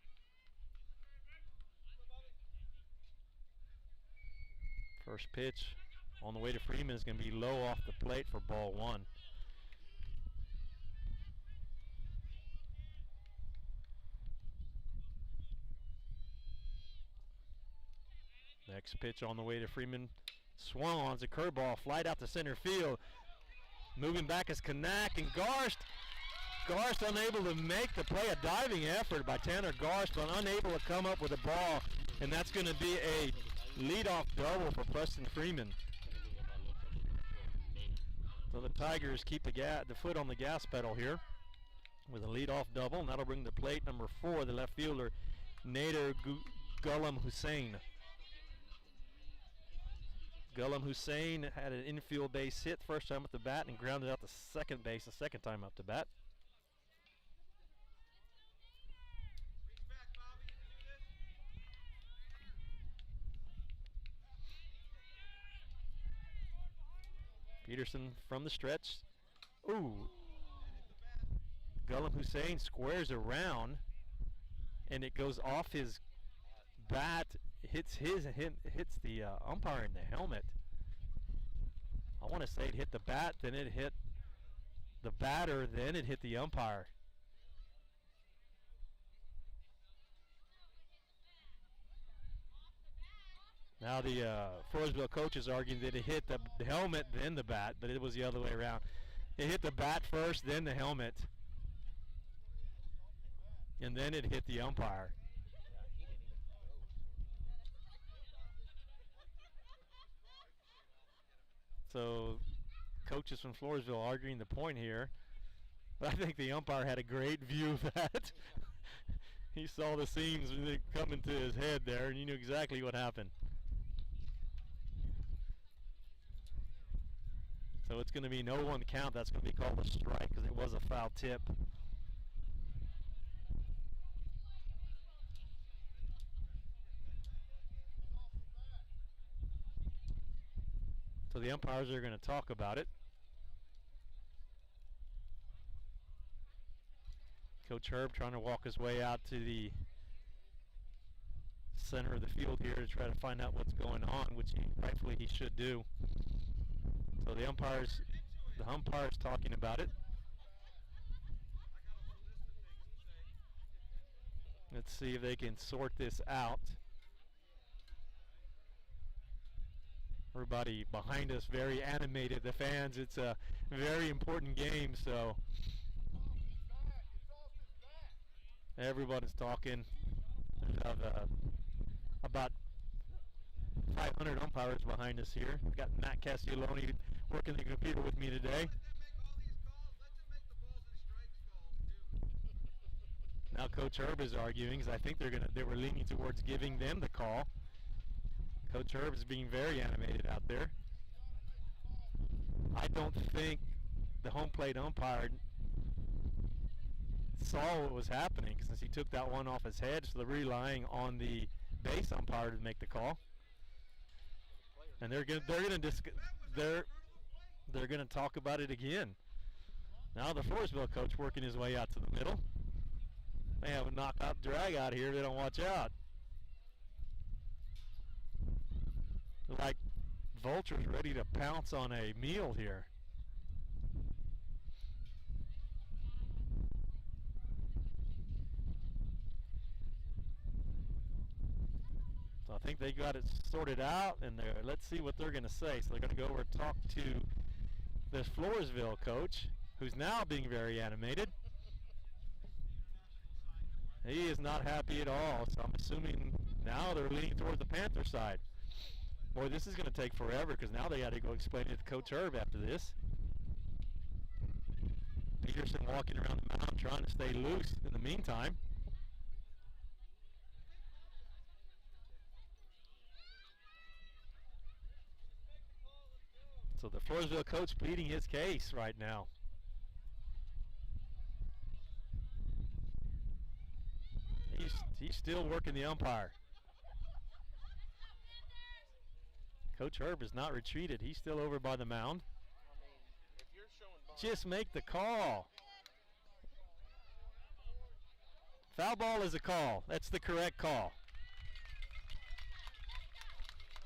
First pitch on the way to Freeman is going to be low off the plate for ball 1. Next pitch on the way to Freeman. Swung on, it's a curveball, flight out to center field. Moving back is Kanak and Garst. Garst unable to make the play. A diving effort by Tanner Garst, but unable to come up with a ball. And that's going to be a leadoff double for Preston Freeman. So the Tigers keep the foot on the gas pedal here with a leadoff double, and that'll bring the plate number 4, the left fielder, Nader Ghulam Hussein. Ghulam Hussein had an infield base hit first time at the bat and grounded out to second base the second time up to bat. Peterson from the stretch. Ooh. Ghulam Hussein squares around, and it goes off his bat, hits the umpire in the helmet. I want to say it hit the bat, then it hit the batter, then it hit the umpire. Now the Floresville coach is arguing that it hit the helmet, then the bat, but it was the other way around. It hit the bat first, then the helmet, and then it hit the umpire. So coaches from Floresville arguing the point here. But I think the umpire had a great view of that. He saw the scenes coming to his head there, and he knew exactly what happened. So it's going to be no one count. That's going to be called a strike because it was a foul tip. So the umpires are going to talk about it. Coach Herb trying to walk his way out to the center of the field here to try to find out what's going on, which rightfully he should do. So the umpire's talking about it. Let's see if they can sort this out. Everybody behind us very animated. The fans, it's a very important game, so everybody's talking. There's about 500 umpires behind us here. We've got Matt Castiglione working the computer with me today. Now Coach Herb is arguing because I think they were leaning towards giving them the call. Coach Herb is being very animated out there. I don't think the home plate umpire saw what was happening since he took that one off his head, so they're relying on the base umpire to make the call. And they're gonna talk about it again. Now the Floresville coach working his way out to the middle. They have a knockout drag out here. They don't watch out. They're like vultures ready to pounce on a meal here. So I think they got it sorted out, and let's see what they're going to say. So they're going to go over and talk to this Floresville coach, who's now being very animated. He is not happy at all, so I'm assuming now they're leaning towards the Panther side. Boy, this is going to take forever because now they got to go explain it to Coach Herb after this. Peterson walking around the mound trying to stay loose in the meantime. So the Floresville coach pleading his case right now. He's still working the umpire. Coach Herb has not retreated. He's still over by the mound. Just make the call. Foul ball is a call. That's the correct call.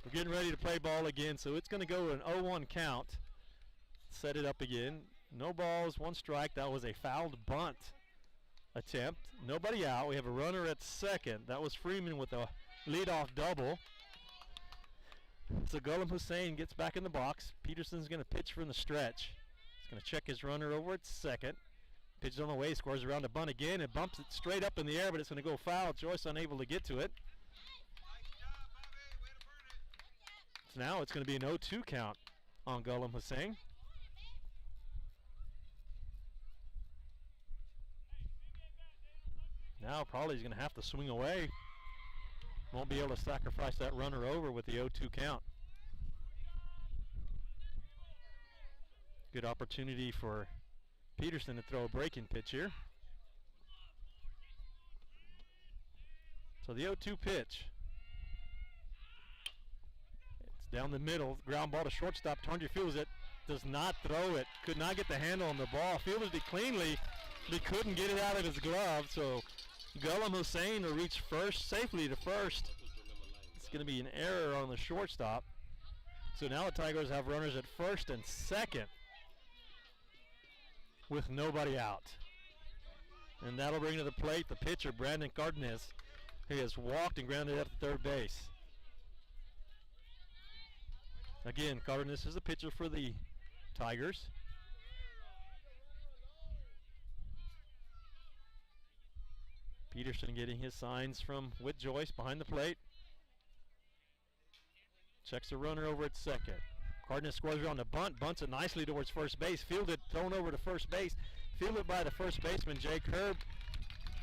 We're getting ready to play ball again, so it's going to go an 0-1 count. Set it up again. No balls, one strike. That was a fouled bunt attempt. Nobody out. We have a runner at second. That was Freeman with a leadoff double. So Ghulam Hussein gets back in the box. Peterson's going to pitch from the stretch. He's going to check his runner over at second. Pitches on the way, scores around the bunt again, and bumps it straight up in the air, but it's going to go foul. Joyce unable to get to it. So now it's going to be an 0-2 count on Ghulam Hussein. Now probably he's going to have to swing away. Won't be able to sacrifice that runner over with the 0-2 count. Good opportunity for Peterson to throw a breaking pitch here. So the 0-2 pitch. It's down the middle. Ground ball to shortstop. Torringer fields it. Does not throw it. Could not get the handle on the ball. Fielded it cleanly. But couldn't get it out of his glove. So Ghulam Hussain will reach first, safely to first. It's going to be an error on the shortstop. So now the Tigers have runners at first and second with nobody out. And that'll bring to the plate the pitcher, Brandon Cardinis. He has walked and grounded up to third base. Again, Cardinis is the pitcher for the Tigers. Peterson getting his signs from Whit Joyce behind the plate. Checks the runner over at second. Cardinis scores around the bunt, bunts it nicely towards first base. Fielded, thrown over to first base. Fielded by the first baseman, Jake Herb.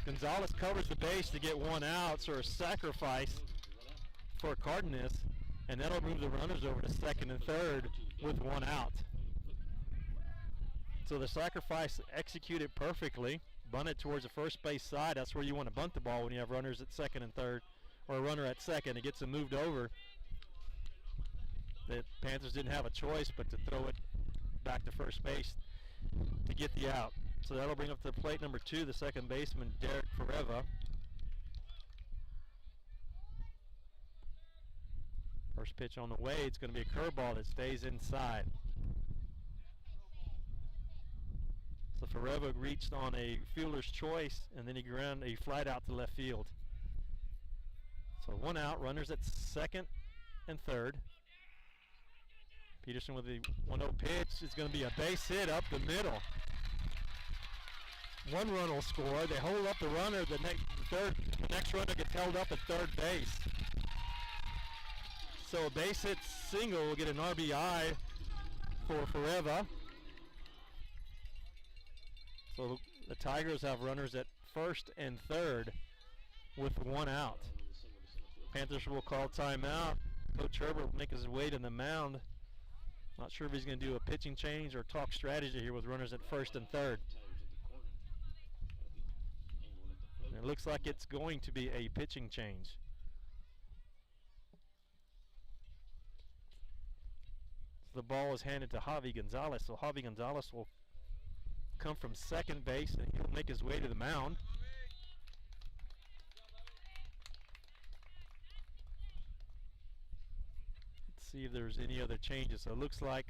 Gonzalez covers the base to get one out, so a sacrifice for Cardinis, and that'll move the runners over to second and third with one out. So the sacrifice executed perfectly, bunted towards the first base side. That's where you want to bunt the ball when you have runners at second and third, or a runner at second. It gets them moved over. The Panthers didn't have a choice but to throw it back to first base to get the out. So that'll bring up to the plate number 2, the second baseman, Derek Ferrell. First pitch on the way. It's going to be a curveball that stays inside. So Ferrell reached on a fielder's choice, and then he ground a flight out to left field. So one out, runners at second and third. Peterson with the 1-0 pitch. It's going to be a base hit up the middle. One run will score. They hold up the runner. The next runner gets held up at third base. So a base hit single will get an RBI for Forever. So the Tigers have runners at first and third with one out. Panthers will call timeout. Coach Herbert will make his way to the mound. Not sure if he's going to do a pitching change or talk strategy here with runners at first and third. And it looks like it's going to be a pitching change. So the ball is handed to Javi Gonzalez. So Javi Gonzalez will come from second base and he'll make his way to the mound. Let's see if there's any other changes. So it looks like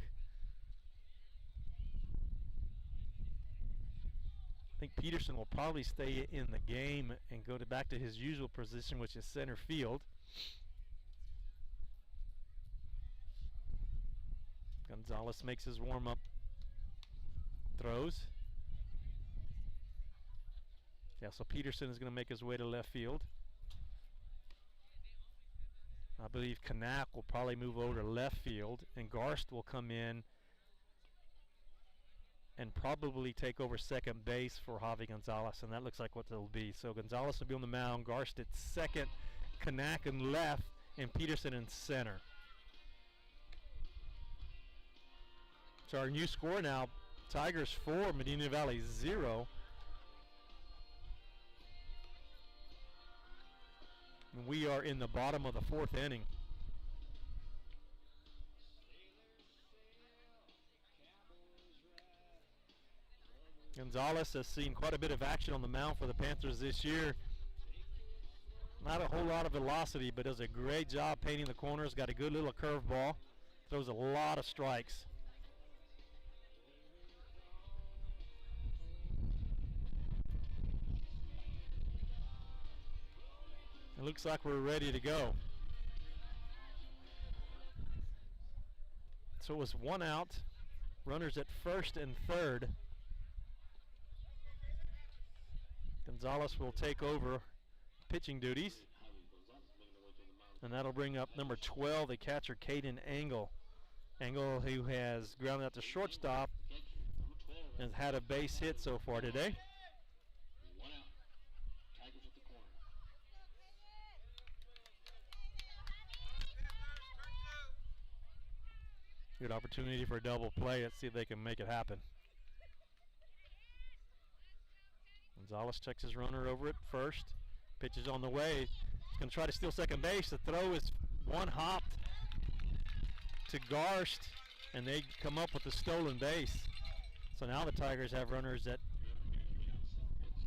I think Peterson will probably stay in the game and go back to his usual position, which is center field. Gonzalez makes his warm-up throws. Yeah, so Peterson is going to make his way to left field. I believe Kanak will probably move over to left field, and Garst will come in and probably take over second base for Javi Gonzalez, and that looks like what it'll be. So Gonzalez will be on the mound, Garst at second, Kanak in left, and Peterson in center. So our new score now, Tigers 4, Medina Valley 0. And we are in the bottom of the 4th inning. Gonzalez has seen quite a bit of action on the mound for the Panthers this year. Not a whole lot of velocity, but does a great job painting the corners. Got a good little curveball. Throws a lot of strikes. It looks like we're ready to go. So it was one out. Runners at first and third. Gonzalez will take over pitching duties. And that'll bring up number 12, the catcher, Caden Engel. Engel, who has grounded out to shortstop, has had a base hit so far today. Good opportunity for a double play. Let's see if they can make it happen. Gonzalez checks his runner over at first. Pitch is on the way. He's going to try to steal second base. The throw is one hopped to Garst, and they come up with a stolen base. So now the Tigers have runners at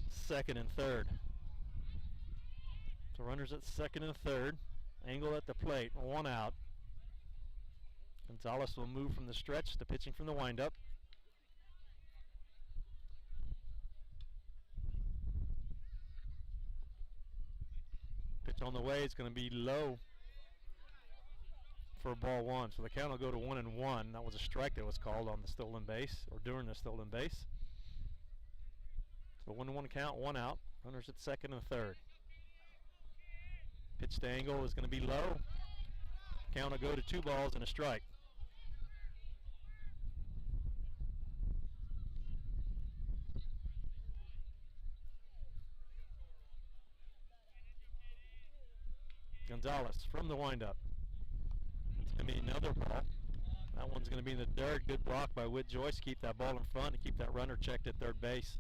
second and third. So runners at second and third. Angle at the plate, one out. Gonzalez will move from the stretch to pitching from the windup. Pitch on the way, it's going to be low for ball one. So the count will go to 1-1. That was a strike that was called on the stolen base, or during the stolen base. So 1-1 count, one out. Runners at second and third. Pitch to Angle is going to be low. Count will go to 2 balls and a strike. Gonzalez from the windup. It's going to be another ball. That one's going to be in the dirt. Good block by Whit Joyce. Keep that ball in front and keep that runner checked at third base.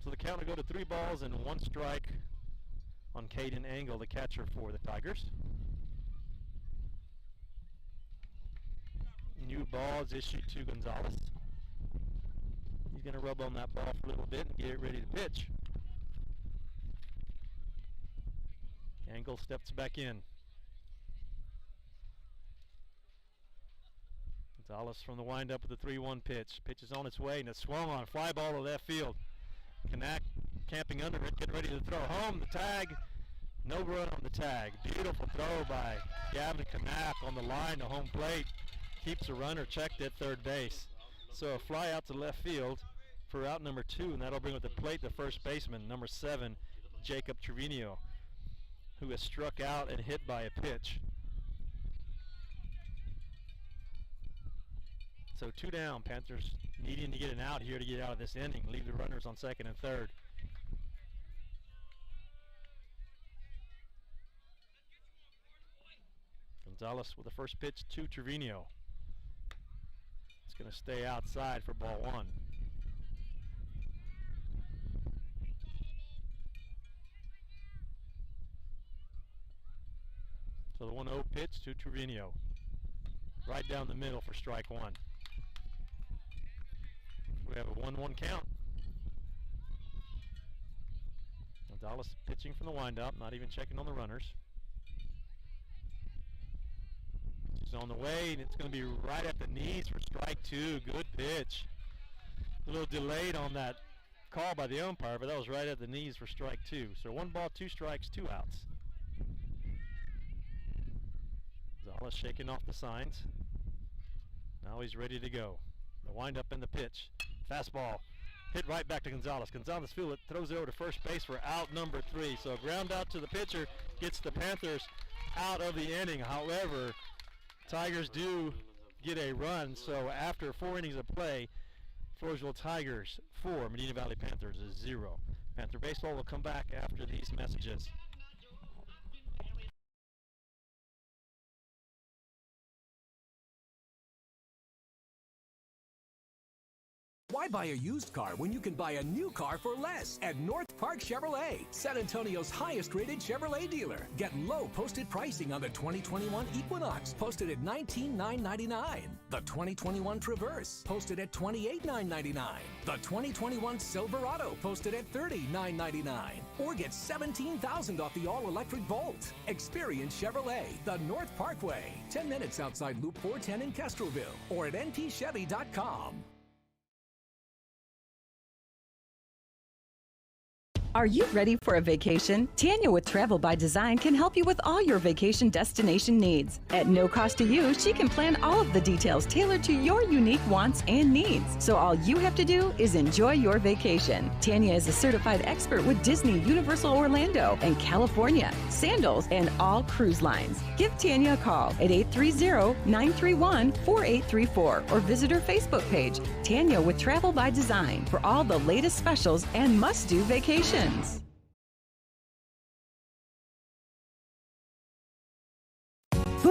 So the count will go to 3 balls and 1 strike on Caden Angle, the catcher for the Tigers. New ball is issued to Gonzalez. He's going to rub on that ball for a little bit and get it ready to pitch. Angle steps back in. Gonzalez from the windup with the 3-1 pitch. Pitch is on its way and it's swung on. Fly ball to left field. Knack camping under it, getting ready to throw home. The tag, no run on the tag. Beautiful throw by Gavin Knack on the line to home plate. Keeps the runner checked at third base. So a fly out to left field for out number 2, and that'll bring with the plate the first baseman, number 7, Jacob Trevino, who has struck out and hit by a pitch. So 2 down. Panthers needing to get an out here to get out of this inning. Leave the runners on second and third. Gonzalez with the first pitch to Trevino. It's going to stay outside for ball 1. So the 1-0 pitch to Trevino. Right down the middle for strike 1. We have a 1-1 count. Gonzalez pitching from the windup, not even checking on the runners. He's on the way, and it's going to be right at the knees for strike 2. Good pitch. A little delayed on that call by the umpire, but that was right at the knees for strike 2. So 1 ball, 2 strikes, 2 outs. Gonzalez shaking off the signs. Now he's ready to go. The windup and the pitch. Fastball hit right back to Gonzalez. Gonzalez fields it, throws it over to first base for out number 3. So ground out to the pitcher gets the Panthers out of the inning. However, Tigers do get a run. So after 4 innings of play, Floresville Tigers 4, Medina Valley Panthers is 0. Panther Baseball will come back after these messages. Why buy a used car when you can buy a new car for less at North Park Chevrolet, San Antonio's highest-rated Chevrolet dealer? Get low posted pricing on the 2021 Equinox, posted at $19,999. The 2021 Traverse, posted at $28,999. The 2021 Silverado, posted at $30,999. Or get $17,000 off the all-electric Volt. Experience Chevrolet, the North Parkway, 10 minutes outside Loop 410 in Kestrelville, or at npchevy.com. Are you ready for a vacation? Tanya with Travel by Design can help you with all your vacation destination needs. At no cost to you, she can plan all of the details tailored to your unique wants and needs. So all you have to do is enjoy your vacation. Tanya is a certified expert with Disney, Universal Orlando, and California, Sandals, and all cruise lines. Give Tanya a call at 830-931-4834 or visit her Facebook page, Tanya with Travel by Design, for all the latest specials and must-do vacations.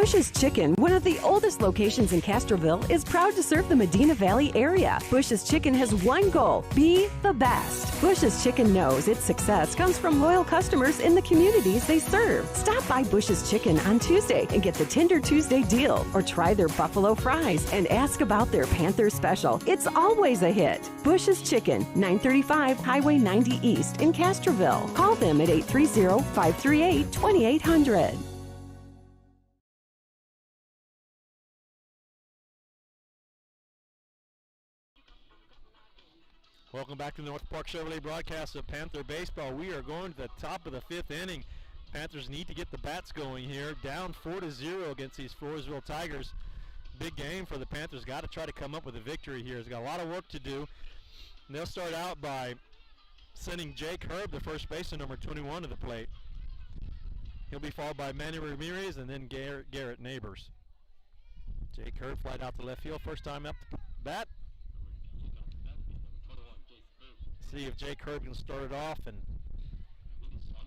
Bush's Chicken, one of the oldest locations in Castroville, is proud to serve the Medina Valley area. Bush's Chicken has one goal: be the best. Bush's Chicken knows its success comes from loyal customers in the communities they serve. Stop by Bush's Chicken on Tuesday and get the Tender Tuesday deal, or try their buffalo fries and ask about their Panther special. It's always a hit. Bush's Chicken, 935 Highway 90 East in Castroville. Call them at 830-538-2800. Welcome back to the North Park Chevrolet broadcast of Panther Baseball. We are going to the top of the 5th inning. Panthers need to get the bats going here. Down 4-0 against these Floresville Tigers. Big game for the Panthers. Got to try to come up with a victory here. It's got a lot of work to do. And they'll start out by sending Jake Herb, the first baseman, number 21, to the plate. He'll be followed by Manny Ramirez and then Garrett Neighbors. Jake Herb flied out to left field. First time up the bat. See if Jake Herb can start it off and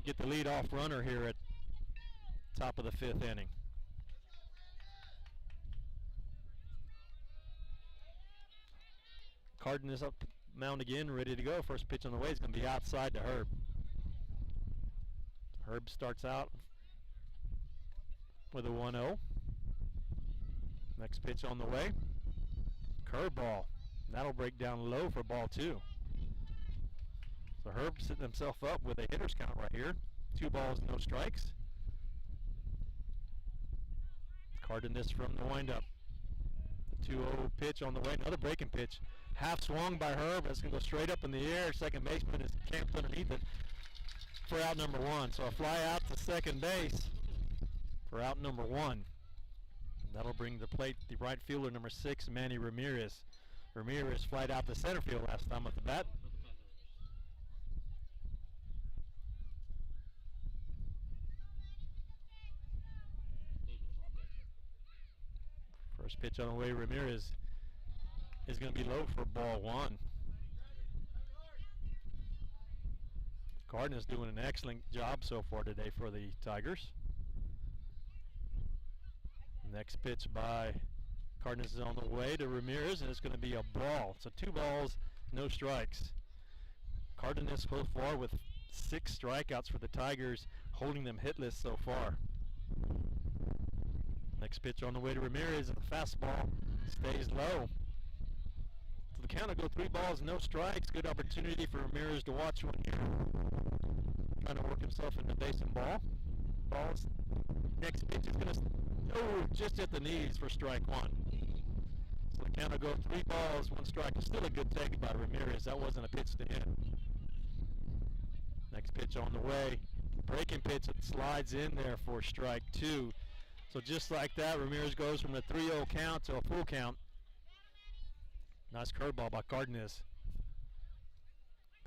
get the leadoff runner here at top of the 5th inning. Cardinis up mound again, ready to go. First pitch on the way is going to be outside to Herb. Herb starts out with a 1-0. Next pitch on the way. Curveball. That'll break down low for ball 2. So Herb setting himself up with a hitter's count right here. 2 balls, no strikes. Cardinis from the windup. The 2-0 pitch on the way. Another breaking pitch. Half swung by Herb. That's going to go straight up in the air. Second baseman is camped underneath it for out number 1. So a fly out to second base for out number 1. That'll bring to the plate the right fielder, number 6, Manny Ramirez. Ramirez flied out to center field last time at the bat. First pitch on the way, Ramirez is going to be low for ball 1. Cardinis doing an excellent job so far today for the Tigers. Next pitch by Cardinis is on the way to Ramirez, and it's going to be a ball. So 2 balls, no strikes. Cardinis so far with 6 strikeouts for the Tigers, holding them hitless so far. Next pitch on the way to Ramirez, and the fastball stays low. So the count will go 3 balls, no strikes. Good opportunity for Ramirez to watch one here. Trying to work himself into base and ball. Balls. Next pitch is going to just at the knees for strike 1. So the count will go 3 balls, 1 strike. It's still a good take by Ramirez. That wasn't a pitch to him. Next pitch on the way. Breaking pitch that slides in there for strike 2. So just like that, Ramirez goes from a 3-0 count to a full count. Nice curveball by Cardinis.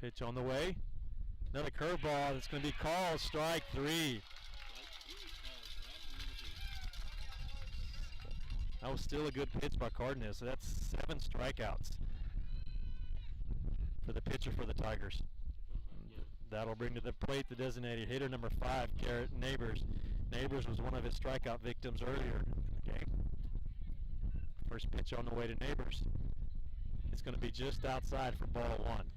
Pitch on the way. Another curveball that's going to be called strike 3. That was still a good pitch by Cardinis. So that's 7 strikeouts for the pitcher for the Tigers. That'll bring to the plate the designated hitter, number 5, Garrett Neighbors. Neighbors was one of his strikeout victims earlier in the game. First pitch on the way to Neighbors. It's going to be just outside for ball 1.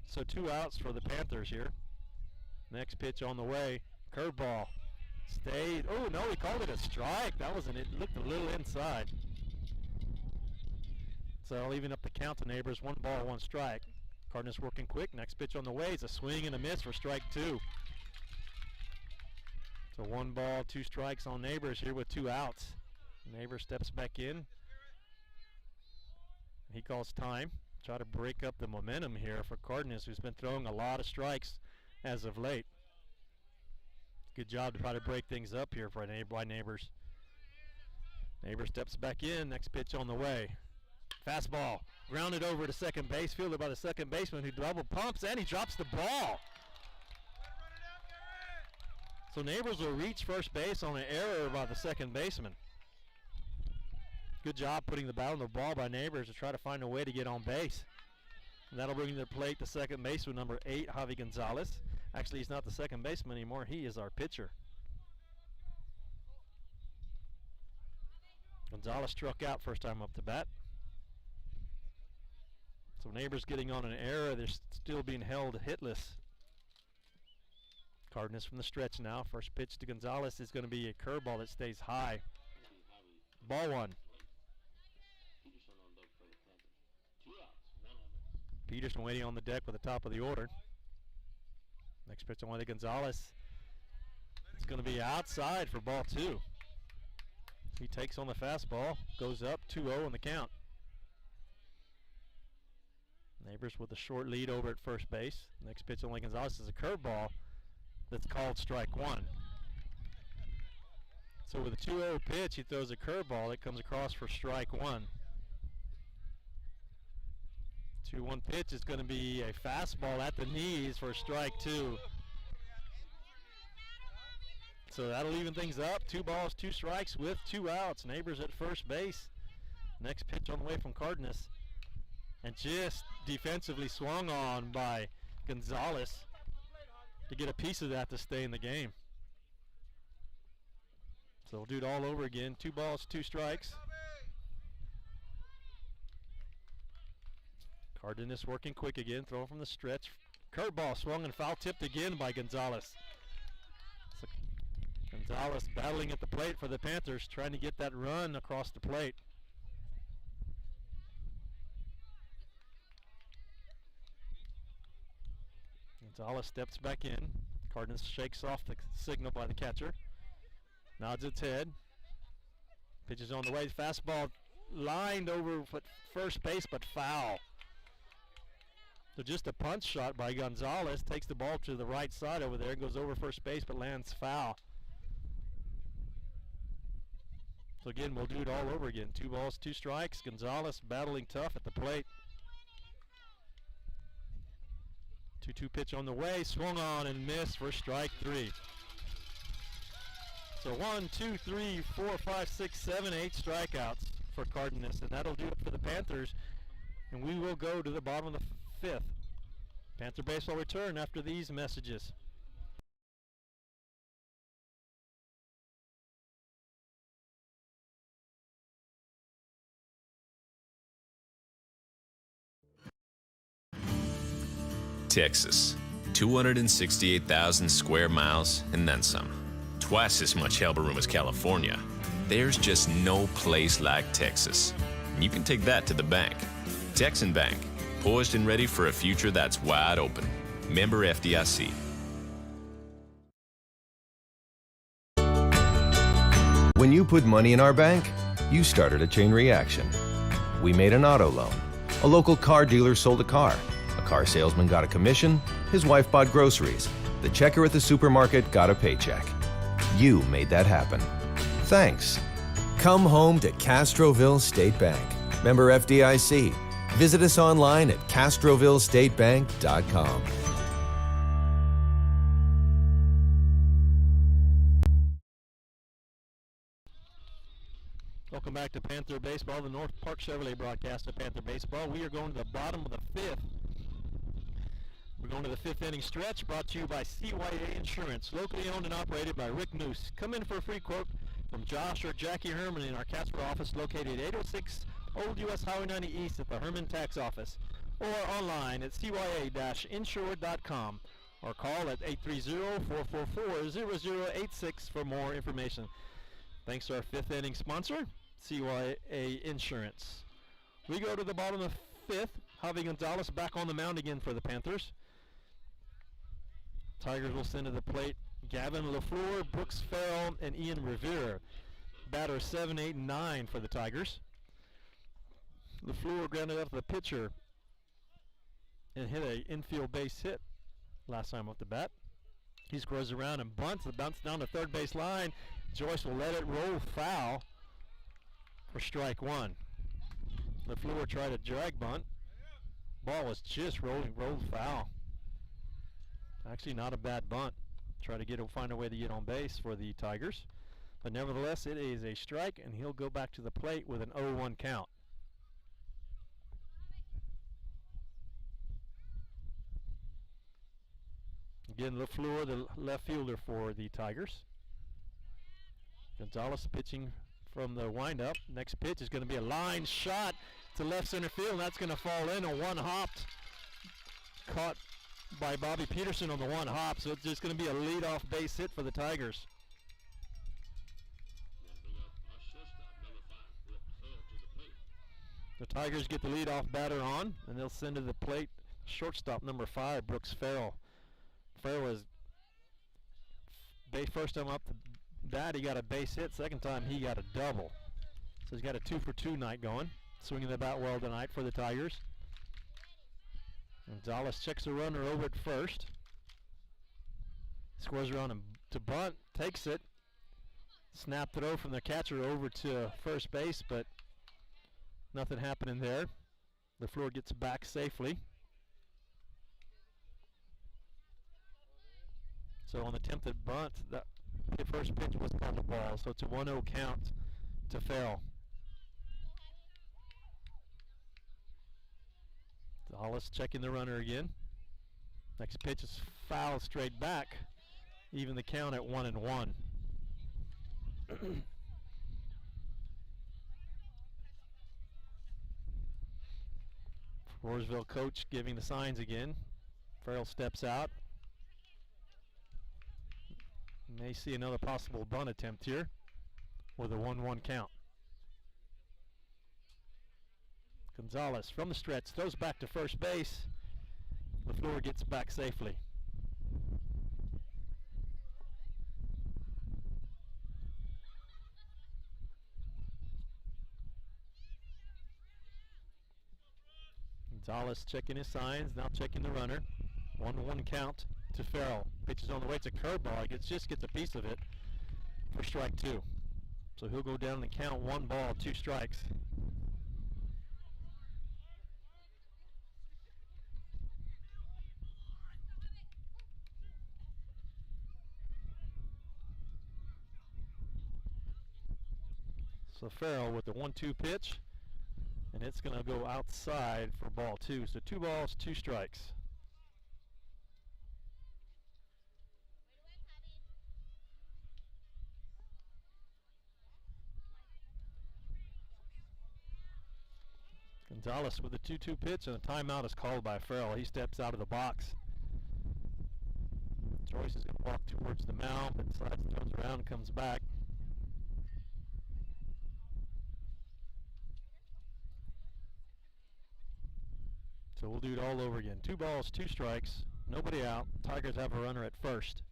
So 2 outs for the Panthers here. Next pitch on the way. Curveball. Stayed. Oh, no, he called it a strike. That wasn't it. Looked a little inside. So I'll even up the count to Neighbors. 1 ball, 1 strike. Cardinis working quick. Next pitch on the way is a swing and a miss for strike 2. So 1 ball, 2 strikes on Neighbors here with 2 outs. Neighbors steps back in. He calls time. Try to break up the momentum here for Cardinis, who's been throwing a lot of strikes as of late. Good job to try to break things up here for Neighbors. Neighbors steps back in. Next pitch on the way. Fastball grounded over to second base, fielded by the second baseman, who double pumps, and he drops the ball. So Neighbors will reach first base on an error by the second baseman. Good job putting the bat on the ball by Neighbors to try to find a way to get on base. And that'll bring to the plate the second baseman, number 8, Javi Gonzalez. Actually, he's not the second baseman anymore. He is our pitcher. Gonzalez struck out first time up to bat. So Neighbors getting on an error. They're still being held hitless. Cardinis from the stretch now. First pitch to Gonzalez is going to be a curveball that stays high. Ball one. Peterson waiting on the deck with the top of the order. Next pitch on to Gonzalez. It's going to be outside for ball two. He takes on the fastball, goes up 2-0 in the count. Neighbors with a short lead over at first base. Next pitch on Gonzalez is a curveball that's called strike one. So with a 2-0 pitch, he throws a curveball that comes across for strike one. 2-1 pitch is going to be a fastball at the knees for strike two. So that'll even things up. 2 balls, 2 strikes with 2 outs. Neighbors at first base. Next pitch on the way from Cardinis. And just defensively swung on by Gonzalez to get a piece of that to stay in the game. So we'll do it all over again. 2 balls, 2 strikes. Cardinis working quick again, throwing from the stretch. Curveball swung and foul tipped again by Gonzalez. So Gonzalez battling at the plate for the Panthers, trying to get that run across the plate. Gonzalez steps back in. Cardinis shakes off the signal by the catcher. Nods its head. Pitches on the way. Fastball lined over first base, but foul. So just a punch shot by Gonzalez. Takes the ball to the right side over there. Goes over first base, but lands foul. So again, we'll do it all over again. 2 balls, 2 strikes. Gonzalez battling tough at the plate. 2-2 pitch on the way. Swung on and missed for strike 3. So 1, 2, 3, 4, 5, 6, 7, 8 strikeouts for Cardinis. And that'll do it for the Panthers. And we will go to the bottom of the 5th. Panther Baseball return after these messages. Texas, 268,000 square miles and then some. Twice as much elbow room as California. There's just no place like Texas. And you can take that to the bank. Texan Bank, poised and ready for a future that's wide open. Member FDIC. When you put money in our bank, you started a chain reaction. We made an auto loan. A local car dealer sold a car. A car salesman got a commission. His wife bought groceries. The checker at the supermarket got a paycheck. You made that happen. Thanks. Come home to Castroville State Bank. Member FDIC. Visit us online at castrovillestatebank.com. Welcome back to Panther Baseball, the North Park Chevrolet broadcast of Panther Baseball. We are going to the bottom of the 5th. We're going to the 5th inning stretch, brought to you by CYA Insurance, locally owned and operated by Rick Moose. Come in for a free quote from Josh or Jackie Herman in our Casper office located 806 Old US Highway 90 East at the Herman Tax Office, or online at cya-insured.com, or call at 830-444-0086 for more information. Thanks to our 5th inning sponsor, CYA Insurance. We go to the bottom of the 5th. Javi Gonzalez back on the mound again for the Panthers. Tigers will send to the plate Gavin LaFleur, Brooks Ferrell, and Ian Revere. Batter 7, 8, and 9 for the Tigers. LaFleur grounded up the pitcher and hit an infield base hit last time off the bat. He scores around and bunts. The bounce down the third base line. Joyce will let it roll foul for strike 1. LaFleur tried a drag bunt. Ball was just rolled foul. Actually not a bad bunt. Try to find a way to get on base for the Tigers. But nevertheless, it is a strike, and he'll go back to the plate with an 0-1 count. again, LaFleur, the left fielder for the Tigers. Gonzalez pitching from the windup. Next pitch is going to be a line shot to left center field, and that's going to fall in. A one-hopped, caught by Bobby Peterson on the one hop, so it's just going to be a leadoff base hit for the Tigers. The Tigers get the leadoff batter on, and they'll send to the plate shortstop number 5, Brooks Ferrell. Ferrell was first time up the bat, he got a base hit. Second time, he got a double. So he's got a 2-for-2 night going. Swinging the bat well tonight for the Tigers. Gonzalez checks the runner over at first. Squares around him to bunt, takes it. Snap throw from the catcher over to first base, but nothing happening there. LaFleur gets back safely. So on the attempted bunt, the first pitch was on the ball, so it's a 1-0 count to Ferrell. Hollis checking the runner again. Next pitch is foul straight back. Even the count at 1-1. Floresville coach giving the signs again. Ferrell steps out. May see another possible bunt attempt here with a 1-1 count. Gonzalez from the stretch throws back to first base. LaFleur gets back safely. Gonzalez checking his signs, now checking the runner. 1-1 count to Ferrell. Pitches on the way, it's a curveball. He just gets a piece of it for strike 2. So he'll go down and count 1 ball, 2 strikes. So Ferrell with the 1-2 pitch, and it's going to go outside for ball 2. So 2 balls, 2 strikes. Gonzalez with the 2-2 pitch, and a timeout is called by Ferrell. He steps out of the box. Joyce is going to walk towards the mound, but slides, turns around, and comes back. So we'll do it all over again. 2 balls, 2 strikes, nobody out. Tigers have a runner at first.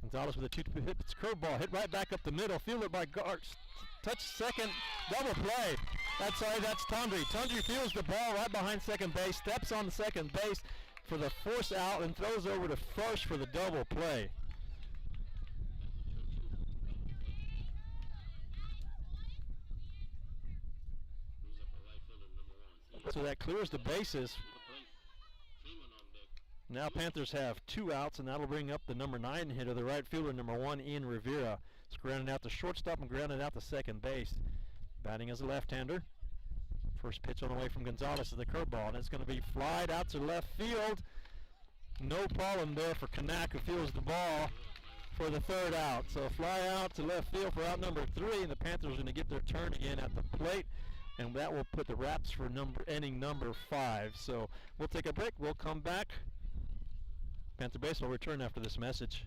Gonzalez with a 2-2 hit. It's a curveball, hit right back up the middle. Fielded by Gartz. Touch second, double play. That's Tundry. Tundry fields the ball right behind second base, steps on the second base for the force out, and throws over to first for the double play. So that clears the bases. Now Panthers have 2 outs, and that'll bring up the number 9 hitter, the right fielder, number 1, Ian Rivera. It's grounded out to shortstop and grounded out to second base. Batting as a left-hander. First pitch on the way from Gonzalez is the curveball, and it's going to be flied out to left field. No problem there for Kanak, who fields the ball for the 3rd out. So fly out to left field for out number 3, and the Panthers are going to get their turn again at the plate. And that will put the wraps for inning number 5. So we'll take a break. We'll come back. Panther Baseball will return after this message.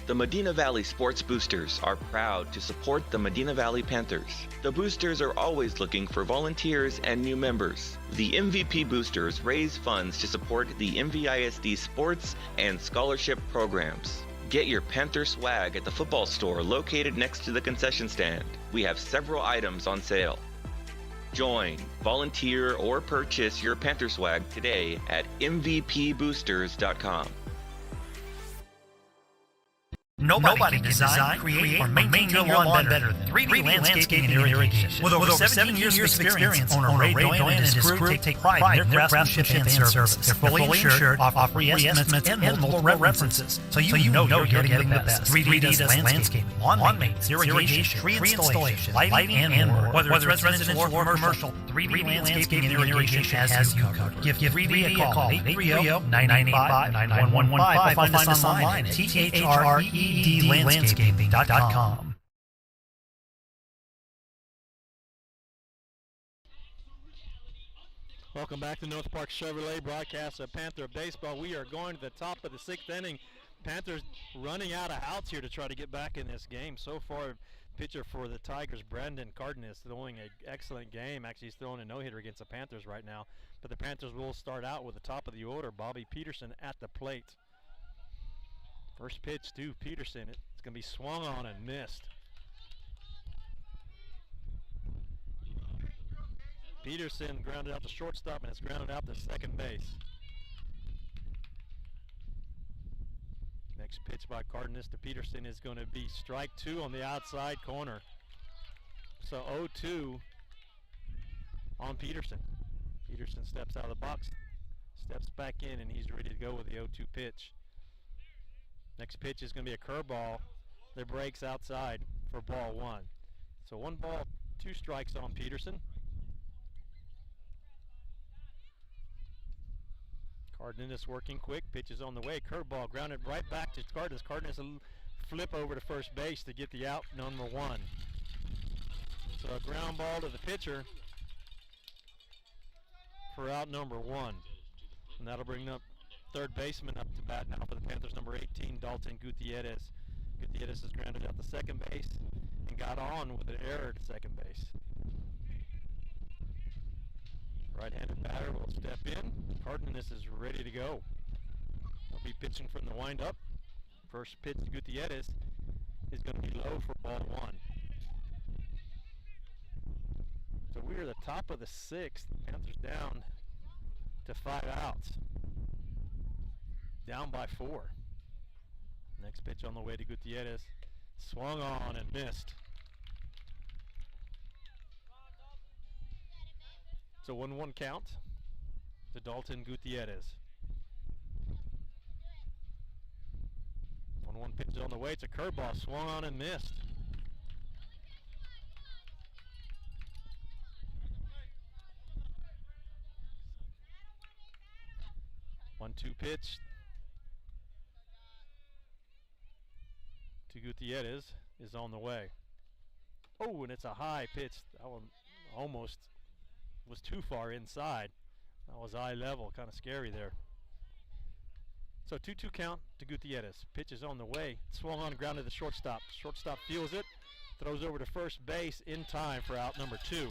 The Medina Valley Sports Boosters are proud to support the Medina Valley Panthers. The Boosters are always looking for volunteers and new members. The MVP Boosters raise funds to support the MVISD sports and scholarship programs. Get your Panther swag at the football store located next to the concession stand. We have several items on sale. Join, volunteer, or purchase your Panther swag today at mvpboosters.com. Nobody can design, create, or maintain your lawn better than 3D Landscaping and Irrigation. With over 17 years of experience, owner Ray Doyen and his crew take pride in their craftsmanship and service. They're fully insured, offer free estimates, and multiple references, so you know you're getting the best. 3D does landscaping, lawn maintenance, irrigation, tree installation, lighting, and more. Whether it's residential or commercial, 3D Landscaping and Irrigation has you covered. Give 3D a call at 830-985-9115 or find us online at THREEDlandscaping.com. Welcome back to North Park Chevrolet broadcast of Panther Baseball. We are going to the top of the 6th inning. Panthers running out of outs here to try to get back in this game. So far, pitcher for the Tigers, Brendan Cardinis, throwing an excellent game. Actually, he's throwing a no-hitter against the Panthers right now. But the Panthers will start out with the top of the order, Bobby Peterson at the plate. First pitch to Peterson. It's going to be swung on and missed. Peterson grounded out to shortstop and has grounded out to second base. Next pitch by Cardinis to Peterson is going to be strike 2 on the outside corner. So 0-2 on Peterson. Peterson steps out of the box, steps back in, and he's ready to go with the 0-2 pitch. Next pitch is going to be a curveball that breaks outside for ball 1. So 1 ball, 2 strikes on Peterson. Cardinis working quick, pitches on the way, curveball grounded right back to Cardinis. Cardinis a flip over to first base to get the out number 1. So a ground ball to the pitcher for out number 1. And that'll bring up third baseman up to bat now for the Panthers, number 18, Dalton Gutierrez. Gutierrez is grounded out to second base and got on with an error to second base. Right-handed batter will step in. Cardinis is ready to go. He'll be pitching from the windup. First pitch to Gutierrez is going to be low for ball 1. So we are the top of the 6th. Panthers down to 5 outs. Down by 4. Next pitch on the way to Gutierrez. Swung on and missed. It's a 1-1 count to Dalton Gutierrez. 1-1 pitch on the way. It's a curveball. Swung on and missed. One-two pitch to Gutierrez is on the way. Oh, and it's a high pitch. That one almost was too far inside. That was eye level, kind of scary there. So 2-2 count to Gutierrez. Pitch is on the way. Swung on, grounded to the shortstop. Shortstop feels it, throws over to first base in time for out number 2.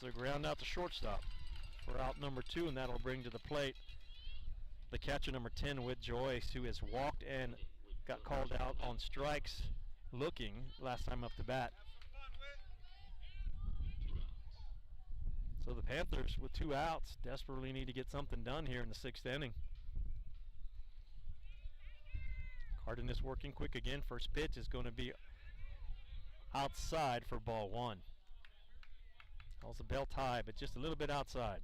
So ground out to shortstop for out number 2, and that'll bring to the plate the catcher number 10, Whit Joyce, who has walked and got called out on strikes looking last time up to bat. So the Panthers, with 2 outs, desperately need to get something done here in the 6th inning. Cardinis working quick again. First pitch is going to be outside for ball 1. Calls the belt high, but just a little bit outside.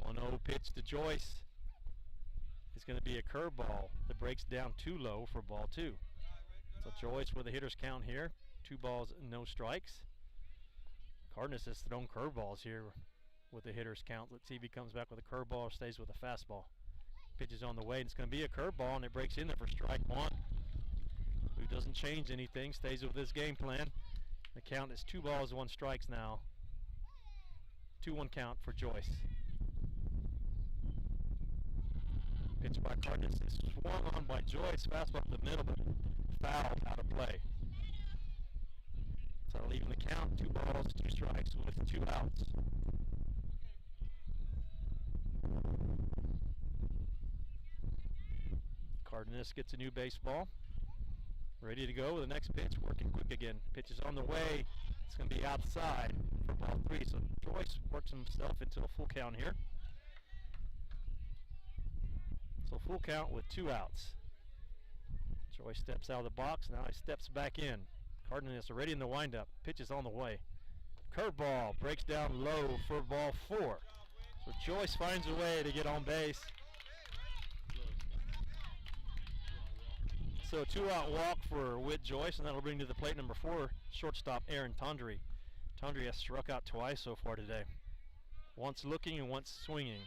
1-0 pitch to Joyce. It's going to be a curveball that breaks down too low for ball 2. So Joyce with a hitter's count here. 2 balls, no strikes. Cardinis has thrown curveballs here with the hitter's count. Let's see if he comes back with a curveball or stays with a fastball. Pitch is on the way, and it's going to be a curveball, and it breaks in there for strike 1. Who doesn't change anything, stays with this game plan. The count is 2 balls, 1 strikes now. 2-1 count for Joyce. Pitch by Cardinis is swung on by Joyce. Fastball to the middle, but foul out of play. So leaving the count, 2 balls, 2 strikes with 2 outs. Cardinis gets a new baseball. Ready to go with the next pitch, working quick again. Pitch is on the way. It's going to be outside for ball 3. So Joyce works himself into a full count here. So full count with 2 outs. Joyce steps out of the box. Now he steps back in. Cardinis already in the windup. Pitch is on the way. Curveball breaks down low for ball 4. So Joyce finds a way to get on base. So a 2-out walk for Whit Joyce, and that'll bring to the plate number 4, shortstop Aaron Tondry. Tondry has struck out twice so far today. Once looking and once swinging.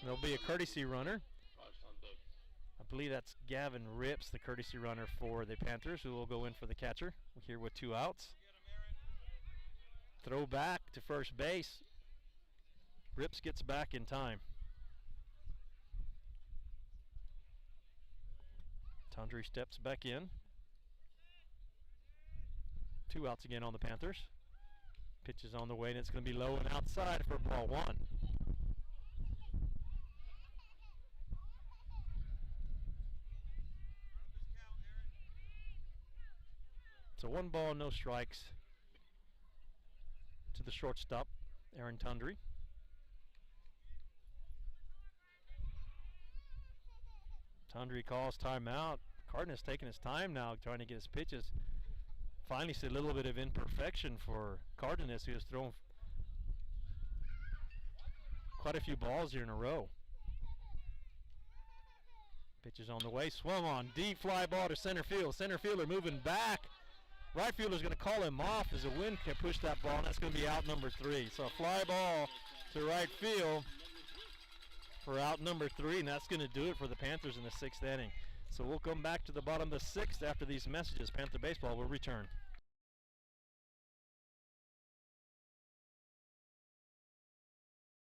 There'll be a courtesy runner. I believe that's Gavin Rips, the courtesy runner for the Panthers, who will go in for the catcher here with 2 outs. Throw back to first base. Rips gets back in time. Tondry steps back in. 2 outs again on the Panthers. Pitch is on the way, and it's going to be low and outside for ball 1. So 1 ball, no strikes to the shortstop, Aaron Tondry. Tondry calls timeout. Cardinis taking his time now, trying to get his pitches. Finally, see a little bit of imperfection for Cardinis, who has thrown quite a few balls here in a row. Pitch is on the way, swung on, deep fly ball to center field. Center fielder moving back. Right fielder's going to call him off as the wind can push that ball, and that's going to be out number 3. So a fly ball to right field for out number 3, and that's going to do it for the Panthers in the 6th inning. So we'll come back to the bottom of the 6th after these messages. Panther Baseball will return.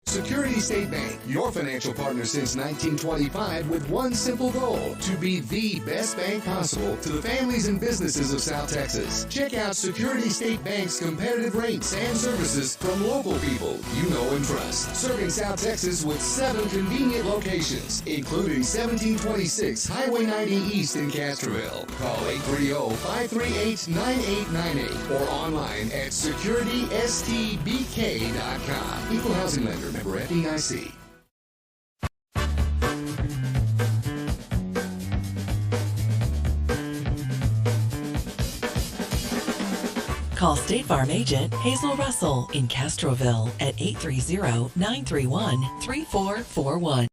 Security State Bank, your financial partner since 1925, with one simple goal: to be the best bank possible to the families and businesses of South Texas. Check out Security State Bank's competitive rates and services from local people you know and trust. Serving South Texas with 7 convenient locations, including 1726 Highway 90 East in Castroville. Call 830-538-9898 or online at securitystbk.com. Equal housing lender. Member FDIC. Call State Farm agent Hazel Russell in Castroville at 830-931-3441.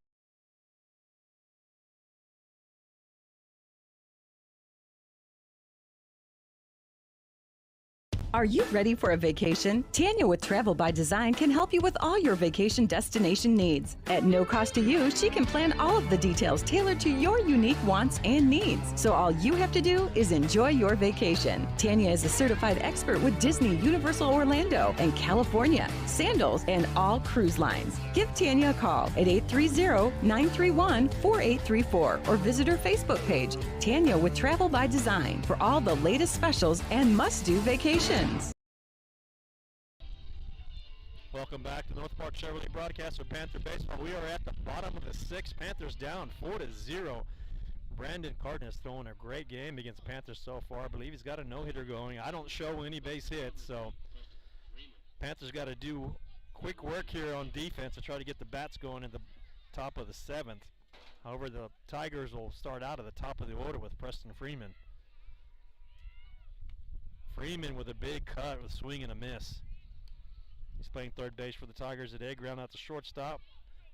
Are you ready for a vacation? Tanya with Travel by Design can help you with all your vacation destination needs. At no cost to you, she can plan all of the details tailored to your unique wants and needs. So all you have to do is enjoy your vacation. Tanya is a certified expert with Disney, Universal Orlando, and California, Sandals, and all cruise lines. Give Tanya a call at 830-931-4834 or visit her Facebook page, Tanya with Travel by Design, for all the latest specials and must-do vacations. Welcome back to North Park Chevrolet broadcast for Panther Baseball. We are at the bottom of the 6th. Panthers down 4-0. Brandon Cardinis throwing a great game against the Panthers so far. I believe he's got a no-hitter going. I don't show any base hits, so Panthers got to do quick work here on defense to try to get the bats going in the top of the 7th. However, the Tigers will start out at the top of the order with Preston Freeman. Freeman with a big cut with a swing and a miss. He's playing third base for the Tigers today. Ground out to shortstop.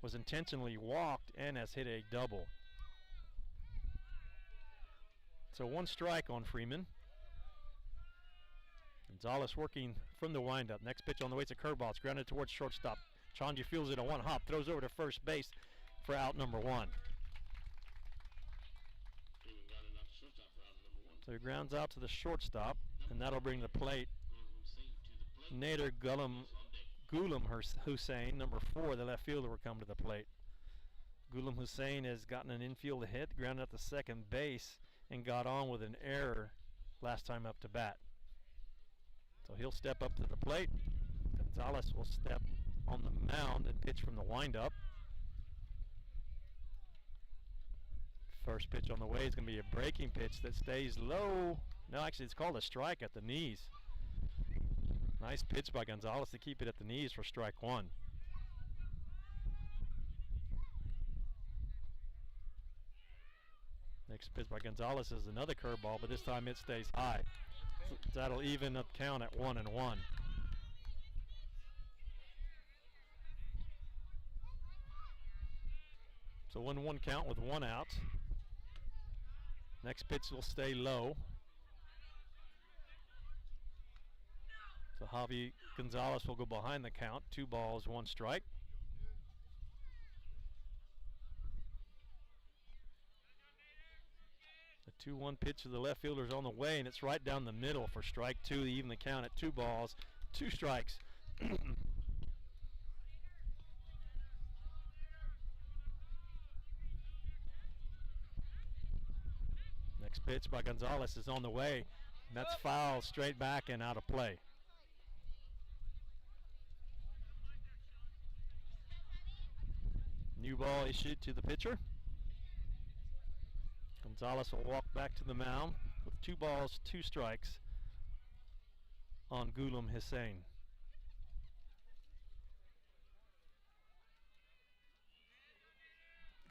Was intentionally walked and has hit a double. So 1 strike on Freeman. Gonzalez working from the windup. Next pitch on the way. It's a curveball. It's grounded towards shortstop. Chanji fields it a 1-hop. Throws over to first base for out number 1. So he grounds out to the shortstop, and that'll bring the plate Nader Ghulam Hussein, number 4, the left fielder, will come to the plate. Ghulam Hussein has gotten an infield hit, grounded at the second base, and got on with an error last time up to bat. So he'll step up to the plate. Gonzalez will step on the mound and pitch from the windup. First pitch on the way is going to be a breaking pitch that stays low. No, actually it's called a strike at the knees. Nice pitch by Gonzalez to keep it at the knees for strike 1. Next pitch by Gonzalez is another curveball, but this time it stays high. So that'll even up count at 1-1. So 1-1 count with 1 out. Next pitch will stay low. So Javi Gonzalez will go behind the count. 2 balls, 1 strike. The 2-1 pitch to the left fielder is on the way, and it's right down the middle for strike 2 to even the count at 2 balls, 2 strikes. Next pitch by Gonzalez is on the way, and that's foul, straight back and out of play. New ball issued to the pitcher. Gonzalez will walk back to the mound with 2 balls, 2 strikes on Ghulam Hussein.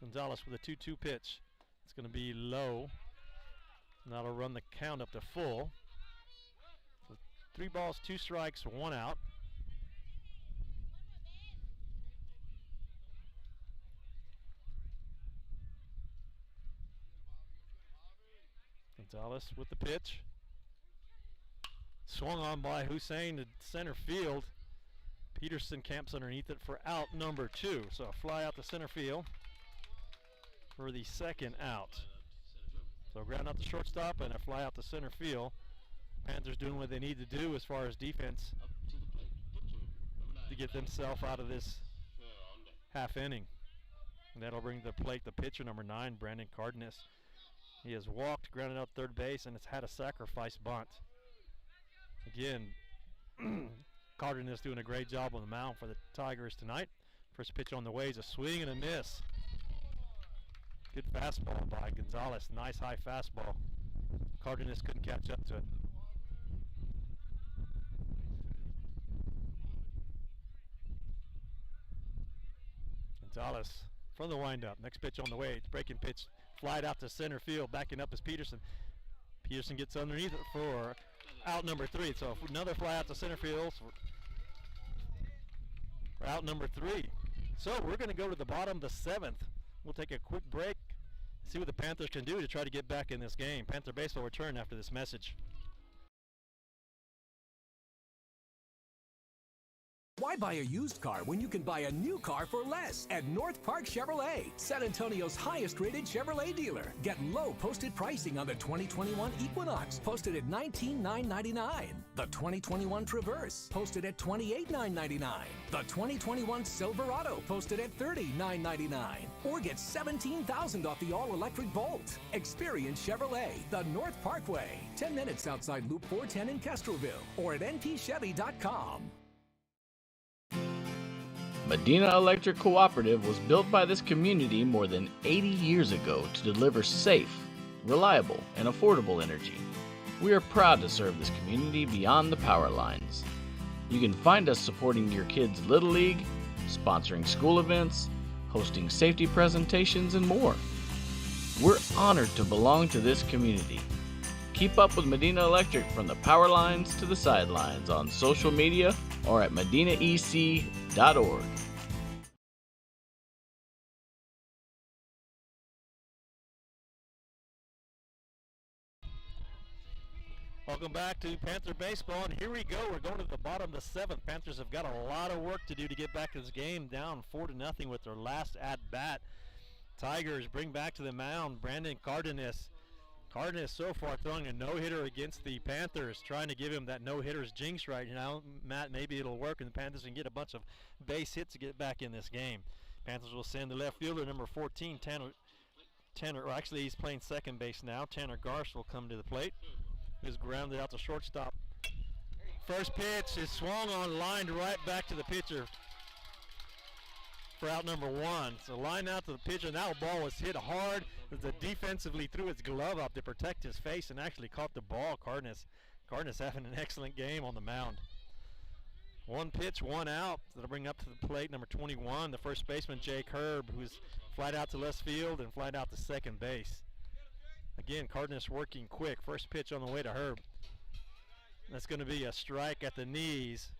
Gonzalez with a 2-2 pitch. It's going to be low. And that'll run the count up to full. So 3 balls, 2 strikes, 1 out. Gonzalez with the pitch. Swung on by Hussein to center field. Peterson camps underneath it for out number 2. So a fly out to center field for the second out. So ground out to shortstop and a fly out to center field. Panthers doing what they need to do as far as defense to get themselves out of this half inning. And that'll bring to the plate the pitcher, number 9, Brandon Cardinis. He has walked, grounded out third base, and has had a sacrifice bunt. Again, Cardinis doing a great job on the mound for the Tigers tonight. First pitch on the way is a swing and a miss. Good fastball by Gonzalez. Nice high fastball. Cardinis couldn't catch up to it. Gonzalez from the windup. Next pitch on the way. It's breaking pitch. Flied out to center field. Backing up is Peterson. Peterson gets underneath it for out number 3. So another fly out to center field for out number 3. So we're going to go to the bottom of the 7th. We'll take a quick break, see what the Panthers can do to try to get back in this game. Panther Baseball will return after this message. Why buy a used car when you can buy a new car for less at North Park Chevrolet, San Antonio's highest rated Chevrolet dealer? Get low posted pricing on the 2021 Equinox, posted at $19,999. The 2021 Traverse, posted at $28,999. The 2021 Silverado, posted at $30,999. Or get $17,000 off the all-electric Bolt. Experience Chevrolet, the North Parkway, 10 minutes outside Loop 410 in Castroville, or at npchevy.com. Medina Electric Cooperative was built by this community more than 80 years ago to deliver safe, reliable, and affordable energy. We are proud to serve this community beyond the power lines. You can find us supporting your kids' Little League, sponsoring school events, hosting safety presentations, and more. We're honored to belong to this community. Keep up with Medina Electric from the power lines to the sidelines on social media or at medinaec.org. Welcome back to Panther Baseball, and here we go. We're going to the bottom of the 7th. Panthers have got a lot of work to do to get back to this game, down 4-0 with their last at-bat. Tigers bring back to the mound Brandon Cardinis. Cardinis so far throwing a no-hitter against the Panthers, trying to give him that no-hitter's jinx right now. Matt, maybe it'll work and the Panthers can get a bunch of base hits to get back in this game. Panthers will send the left fielder, number 14, Tanner, actually he's playing second base now. Tanner Garsh will come to the plate. Is grounded out to shortstop. First pitch is swung on, lined right back to the pitcher for out number 1. So line out to the pitcher, and that ball was hit hard as it defensively threw his glove up to protect his face and actually caught the ball. Cardinis having an excellent game on the mound. 1 pitch, 1 out. That'll bring up to the plate number 21, the first baseman Jake Herb, who's flied out to left field and flied out to second base. Again, Cardinis working quick. First pitch on the way to Herb. That's going to be a strike at the knees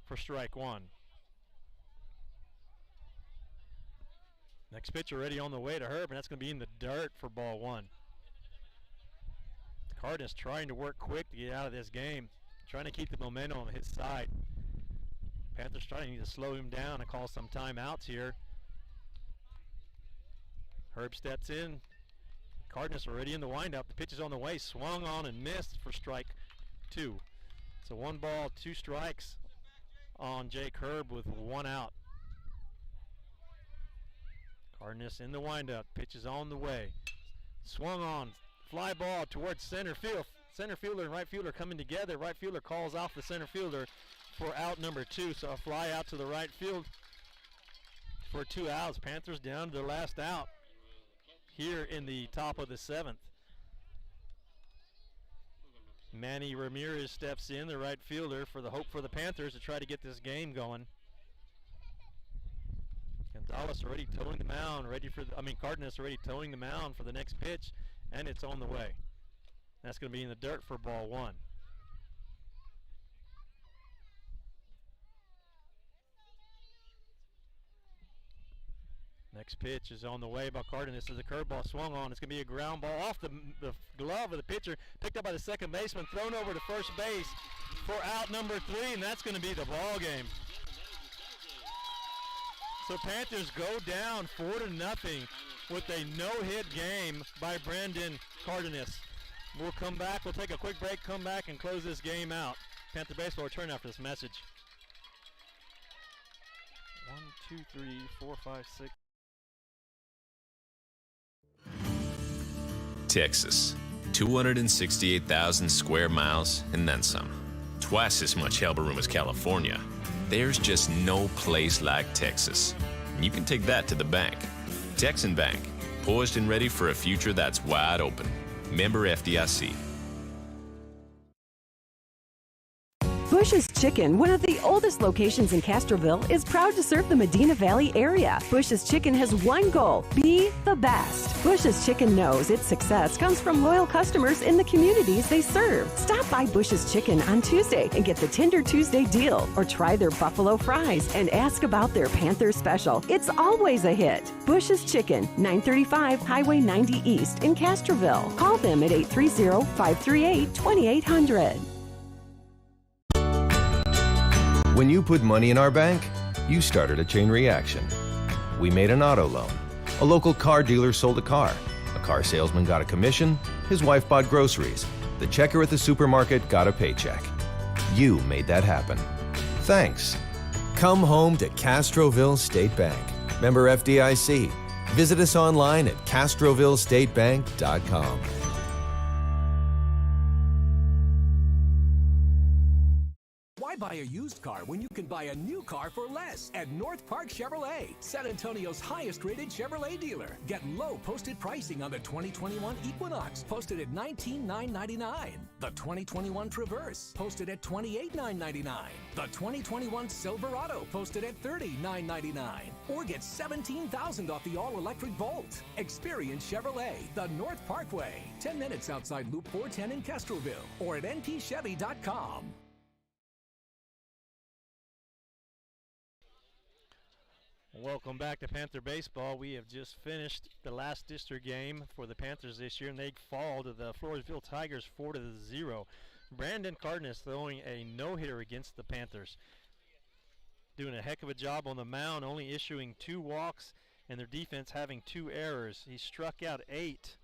for strike one. Next pitch already on the way to Herb, and that's going to be in the dirt for ball one. Cardinis trying to work quick to get out of this game, trying to keep the momentum on his side. Panthers trying to slow him down and call some timeouts here. Herb steps in. Cardinis already in the windup. The pitch is on the way, swung on and missed for strike two. So 1 ball, 2 strikes on Jake Herb with 1 out. Cardinis in the windup. Pitch is on the way. Swung on. Fly ball towards center field. Center fielder and right fielder coming together. Right fielder calls off the center fielder for out number 2. So a fly out to the right field for 2 outs. Panthers down to their last out here in the top of the 7th. Manny Ramirez steps in, the right fielder, for the hope for the Panthers to try to get this game going. Gonzalez already towing the mound, Cardinis already towing the mound for the next pitch, and it's on the way. That's going to be in the dirt for ball one. Next pitch is on the way by Cardinis as the curveball swung on. It's going to be a ground ball off the glove of the pitcher, picked up by the second baseman, thrown over to first base for out number 3, and that's going to be the ball game. So Panthers go down 4-0 with a no-hit game by Brandon Cardinis. We'll come back. We'll take a quick break, come back, and close this game out. Panther Baseball return after this message. 1, 2, 3, 4, 5, 6. Texas, 268,000 square miles and then some. Twice as much elbow room as California. There's just no place like Texas. And you can take that to the bank. Texan Bank, poised and ready for a future that's wide open. Member FDIC. Bush's Chicken, one of the oldest locations in Castroville, is proud to serve the Medina Valley area. Bush's Chicken has one goal: be the best. Bush's Chicken knows its success comes from loyal customers in the communities they serve. Stop by Bush's Chicken on Tuesday and get the Tender Tuesday deal, or try their buffalo fries and ask about their Panther special. It's always a hit. Bush's Chicken, 935 Highway 90 East in Castroville. Call them at 830-538-2800. When you put money in our bank, you started a chain reaction. We made an auto loan. A local car dealer sold a car salesman got a commission. His wife bought groceries. The checker at the supermarket got a paycheck. You made that happen. Thanks. Come home to Castroville State Bank. Member FDIC. Visit us online at castrovillestatebank.com. Why buy a used car when you can buy a new car for less at North Park Chevrolet, San Antonio's highest-rated Chevrolet dealer? Get low posted pricing on the 2021 Equinox, posted at $19,999. The 2021 Traverse, posted at $28,999. The 2021 Silverado, posted at $30,999. Or get $17,000 off the all-electric Volt. Experience Chevrolet, the North Parkway, 10 minutes outside Loop 410 in Castroville, or at npchevy.com. Welcome back to Panther Baseball. We have just finished the last district game for the Panthers this year, and they fall to the Floresville Tigers 4-0. Brandon Cardinis throwing a no-hitter against the Panthers. Doing a heck of a job on the mound, only issuing 2 walks, and their defense having 2 errors. He struck out 8.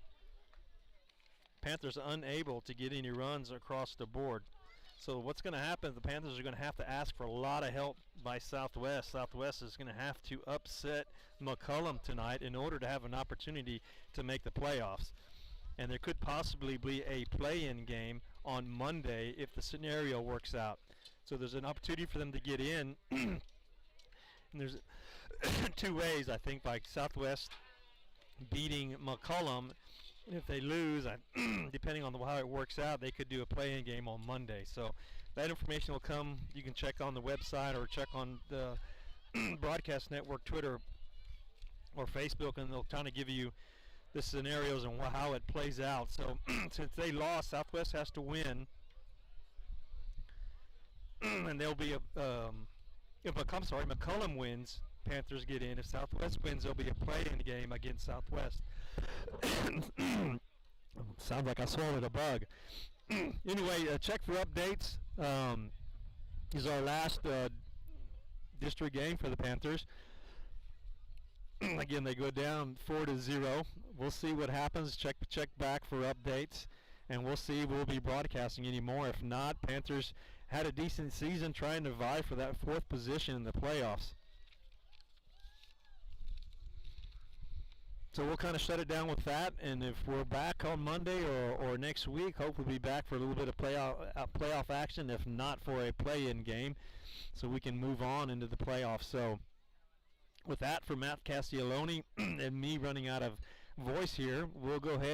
Panthers unable to get any runs across the board. So what's going to happen, the Panthers are going to have to ask for a lot of help by Southwest. Southwest is going to have to upset McCollum tonight in order to have an opportunity to make the playoffs. And there could possibly be a play-in game on Monday if the scenario works out. So there's an opportunity for them to get in. And there's 2 ways, I think, by Southwest beating McCollum. And if they lose, depending on how it works out, they could do a play-in game on Monday. So that information will come. You can check on the website or check on the Broadcast Network Twitter or Facebook, and they'll kind of give you the scenarios and how it plays out. So since they lost, Southwest has to win, and there'll be a if McCollum wins, Panthers get in. If Southwest wins, there'll be a play-in game against Southwest. Sounds like I swallowed a bug. Anyway, check for updates. This is our last district game for the Panthers. Again, they go down 4-0. We'll see what happens. Check back for updates, and we'll see if we'll be broadcasting anymore. If not, Panthers had a decent season trying to vie for that 4th position in the playoffs. So we'll kind of shut it down with that, and if we're back on Monday or next week, hopefully we'll be back for a little bit of playoff action, if not for a play-in game, so we can move on into the playoffs. So with that, for Matt Castiglione and me running out of voice here, we'll go ahead